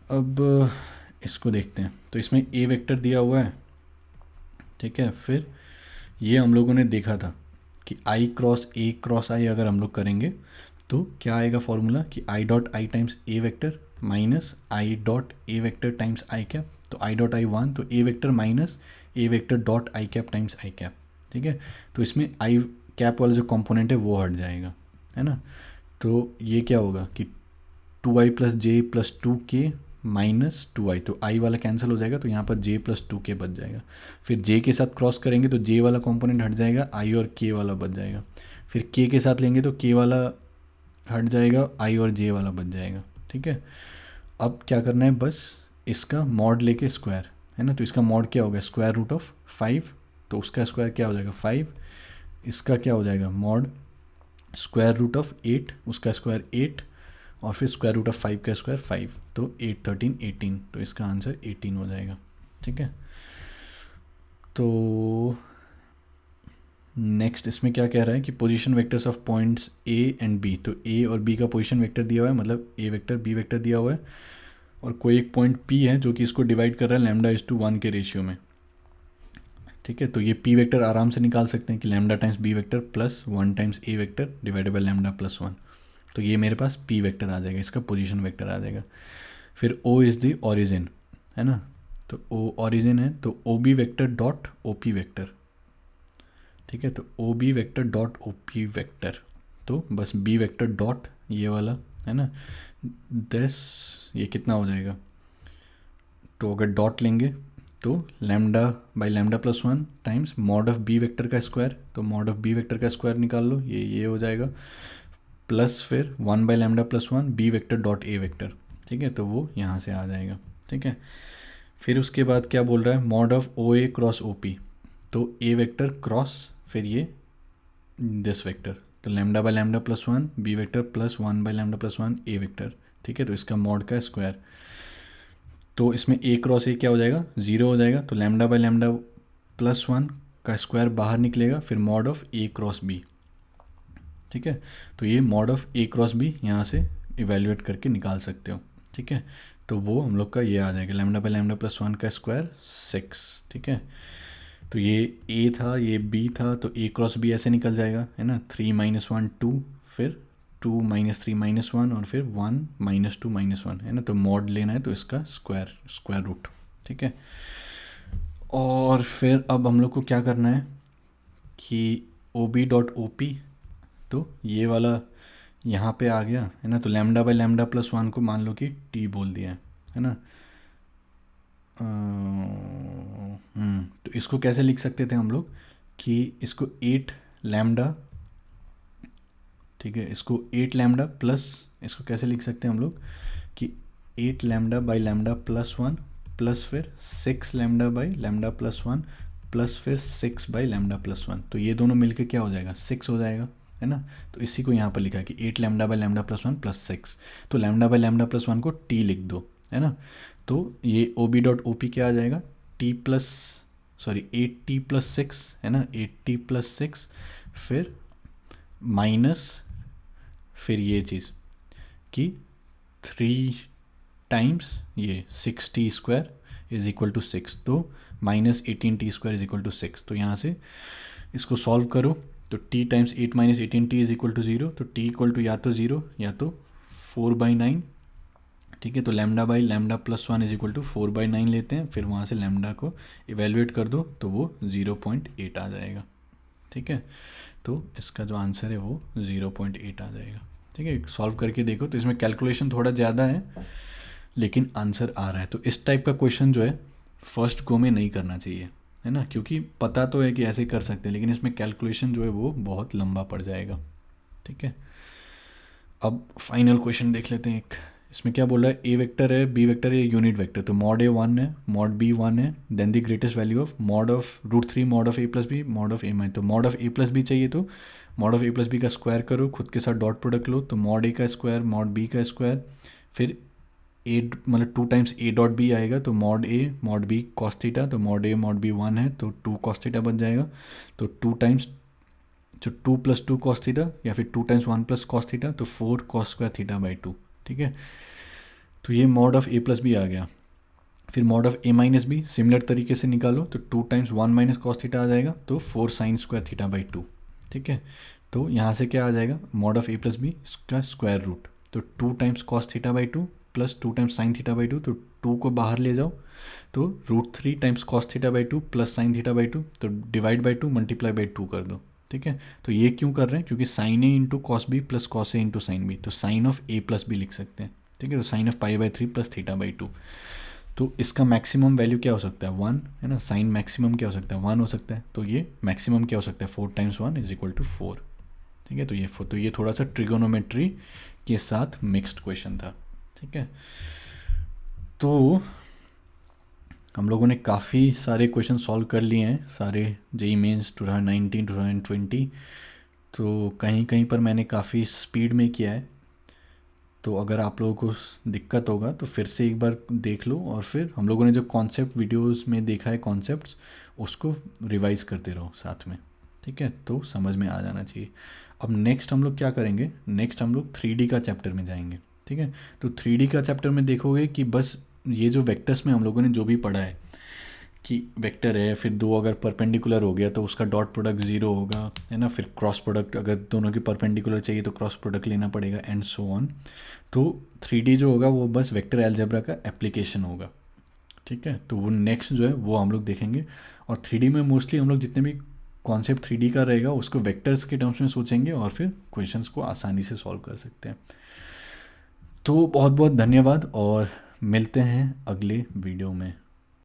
अब इसको देखते हैं, तो इसमें a वेक्टर दिया हुआ है। ठीक है, फिर ये हम लोगों ने देखा था कि आई क्रॉस ए क्रॉस आई अगर हम लोग करेंगे तो क्या आएगा फॉर्मूला कि I dot I times A vector minus I dot A vector times I cap. तो आई डॉट आई 1, तो A vector minus A vector dot I cap times I cap. ठीक है, तो इसमें आई कैप वाला जो कंपोनेंट है वो हट जाएगा, है ना। तो ये क्या होगा कि 2i प्लस जे प्लस 2k माइनस 2i, तो i वाला कैंसिल हो जाएगा, तो यहाँ पर j प्लस 2k बच जाएगा। फिर j के साथ क्रॉस करेंगे तो j वाला कंपोनेंट हट जाएगा, i और k वाला बच जाएगा। फिर k के साथ लेंगे तो k वाला हट जाएगा, i और j वाला बच जाएगा। ठीक है, अब क्या करना है, बस इसका मॉड लेके स्क्वायर, है ना। तो इसका मॉड क्या होगा, स्क्वायर रूट ऑफ 5, तो उसका स्क्वायर क्या हो जाएगा 5, इसका क्या हो जाएगा मॉड स्क्वायर रूट ऑफ 8, उसका स्क्वायर 8, और फिर स्क्वायर रूट ऑफ 5 का स्क्वायर 5, तो 8 13 18, तो इसका आंसर 18 हो जाएगा। ठीक है, तो नेक्स्ट इसमें क्या कह रहा है कि position vectors of points A and B, तो ए और बी का पोजीशन वेक्टर दिया हुआ है, मतलब ए वेक्टर बी वेक्टर दिया हुआ है, और कोई एक पॉइंट पी है जो कि इसको डिवाइड कर रहा है लैम्डा इज टू 1 के रेशियो में। ठीक है, तो ये पी वेक्टर आराम से निकाल सकते हैं कि lambda times B vector plus 1 times A vector divided by lambda plus 1, तो ये मेरे पास पी वेक्टर आ जाएगा, इसका पोजीशन वेक्टर आ जाएगा। फिर ओ इज़ द ओरिजिन, है ना, तो ओ ओरिजिन है, तो O B vector dot O P vector. ठीक है, तो O B vector dot O P vector, तो बस बी वेक्टर डॉट ये वाला, है ना, दस ये कितना हो जाएगा, तो अगर डॉट लेंगे तो lambda by lambda plus 1 times mod of B vector का स्क्वायर, तो मॉड ऑफ बी वेक्टर का स्क्वायर निकाल लो, ये हो जाएगा, प्लस फिर 1 by lambda plus 1 B vector dot A vector. ठीक है, तो वो यहाँ से आ जाएगा। ठीक है, फिर उसके बाद क्या बोल रहा है, mod of O A cross O P, तो ए वेक्टर क्रॉस फिर ये दिस वेक्टर, तो lambda by lambda plus 1 B vector plus 1 by lambda plus 1 A vector. ठीक है, तो इसका मॉड का स्क्वायर, तो इसमें ए क्रॉस ए क्या हो जाएगा, ज़ीरो हो जाएगा, तो lambda by lambda plus one का स्क्वायर बाहर निकलेगा, फिर mod of A cross B, ठीक है। तो ये mod of A cross B यहाँ से इवेल्युएट करके निकाल सकते हो, ठीक है। तो वो हम लोग का ये आ जाएगा lambda by lambda plus one का स्क्वायर 6, ठीक है। तो ये ए था, ये बी था, तो ए क्रॉस बी ऐसे निकल जाएगा, है ना। 3 - 1 2, फिर 2 - 3 - 1 और फिर 1 - 2 - 1, है ना। तो मॉड लेना है तो इसका स्क्वायर रूट, ठीक है। और फिर अब हम लोग को क्या करना है कि O B dot O P, तो ये वाला यहाँ पे आ गया, है ना। तो lambda by lambda plus one को मान लो कि टी बोल दिया है ना। तो इसको कैसे लिख सकते थे हम लोग कि इसको 8 लैम्डा, ठीक है, इसको 8 लैम्डा प्लस, इसको कैसे लिख सकते हैं हम लोग कि 8 lambda by lambda plus one plus फिर 6 lambda by lambda plus one plus फिर 6 बाई लैम्डा प्लस वन। तो ये दोनों मिलके क्या हो जाएगा, 6 हो जाएगा, है ना। तो इसी को यहाँ पर लिखा है कि 8 lambda by lambda plus one plus 6। तो lambda by lambda plus one को टी लिख दो, है ना। तो ये O B dot O P क्या आ जाएगा, टी प्लस, सॉरी 8t + 6, है ना, 8t + 6, फिर माइनस, फिर ये चीज़ कि 3 टाइम्स ये 6t² इज इक्वल टू 6, तो -18t² इज इक्वल टू 6। तो यहाँ से इसको सॉल्व करो, तो t times 8 - 18t is equal to 0, तो t इक्वल टू या तो 0 या तो 4/9, ठीक है। तो lambda by lambda plus one is equal to 4/9 लेते हैं, फिर वहाँ से लैम्डा को इवेल्युएट कर दो तो वो 0.8 आ जाएगा, ठीक है। तो इसका जो आंसर है वो 0.8 आ जाएगा, ठीक है। सॉल्व करके देखो, तो इसमें कैलकुलेशन थोड़ा ज़्यादा है लेकिन आंसर आ रहा है। तो इस टाइप का क्वेश्चन जो है फर्स्ट गो में नहीं करना चाहिए, है ना, क्योंकि पता तो है कि ऐसे कर सकते हैं लेकिन इसमें कैलकुलेशन जो है वो बहुत लंबा पड़ जाएगा, ठीक है। अब फाइनल क्वेश्चन देख लेते हैं एक। इसमें क्या बोल रहा है, ए वेक्टर है, बी वेक्टर है, यूनिट वेक्टर। तो मॉड ए 1 है, मॉड बी 1 है, then the greatest value of mod of √3 mod of A plus B mod of A minus. तो mod of A plus B चाहिए, तो mod of A plus B का स्क्वायर करो, खुद के साथ डॉट प्रोडक्ट लो, तो मॉड ए का स्क्वायर मॉड बी का स्क्वायर, फिर ए मतलब 2 टाइम्स ए डॉट बी आएगा, तो mod A mod B cos theta, तो मॉड ए मॉड बी 1 है तो 2 कॉस थीटा बन जाएगा। तो 2 टाइम्स, तो 2 + 2 कॉस थीटा, या फिर 2 टाइम्स 1 + कॉस थीटा, तो 4 cos स्क्वायर थीटा बाई 2, ठीक है। तो ये mod of A plus B आ गया। फिर mod of A minus B similar तरीके से निकालो, तो 2 टाइम्स 1 - cos थीटा आ जाएगा, तो 4 sin स्क्वायर थीटा बाई 2, ठीक है। तो यहाँ से क्या आ जाएगा, mod of A plus B इसका स्क्वायर रूट, तो 2 times cos theta by 2 plus 2 times sin theta by 2, तो 2 को बाहर ले जाओ, तो √3 times cos theta by 2 plus sin theta by 2, तो डिवाइड बाई 2 मल्टीप्लाई बाई 2 कर दो, ठीक है। तो ये क्यों कर रहे हैं, क्योंकि sin a into cos b plus cos a into sin b, तो sin of a plus b लिख सकते हैं, ठीक है। तो sin of π/3 plus theta by 2। तो इसका मैक्सिमम वैल्यू क्या हो सकता है, 1, है ना। साइन मैक्सिमम क्या हो सकता है, 1 हो सकता है, तो ये मैक्सिमम क्या हो सकता है, 4 टाइम्स 1 इज इक्वल टू 4, ठीक है। तो ये थोड़ा सा ट्रिगोनोमेट्री के साथ मिक्स्ड क्वेश्चन था, ठीक है। तो हम लोगों ने काफ़ी सारे क्वेश्चन सॉल्व कर लिए हैं, सारे जेईई मेंस 2019 2020। तो कहीं कहीं पर मैंने काफ़ी स्पीड में किया है, तो अगर आप लोगों को दिक्कत होगा तो फिर से एक बार देख लो, और फिर हम लोगों ने जो कॉन्सेप्ट वीडियोस में देखा है कॉन्सेप्ट्स, उसको रिवाइज़ करते रहो साथ में, ठीक है। तो समझ में आ जाना चाहिए। अब नेक्स्ट हम लोग क्या करेंगे, नेक्स्ट हम लोग 3D का चैप्टर में जाएंगे, ठीक है। तो 3D का चैप्टर में देखोगे कि बस ये जो वेक्टर्स में हम लोगों ने जो भी पढ़ा है कि वेक्टर है, फिर 2 अगर परपेंडिकुलर हो गया तो उसका डॉट प्रोडक्ट 0 होगा, है ना। फिर क्रॉस प्रोडक्ट, अगर दोनों की परपेंडिकुलर चाहिए तो क्रॉस प्रोडक्ट लेना पड़ेगा, एंड सो ऑन। तो 3D जो होगा वो बस वेक्टर अलजेब्रा का एप्लीकेशन होगा, ठीक है। तो वो नेक्स्ट जो है वो हम लोग देखेंगे। और 3D में मोस्टली हम लोग जितने भी कॉन्सेप्ट 3D का रहेगा उसको वेक्टर्स के टर्म्स में सोचेंगे और फिर क्वेश्चंस को आसानी से सॉल्व कर सकते हैं। तो बहुत बहुत धन्यवाद और मिलते हैं अगले वीडियो में।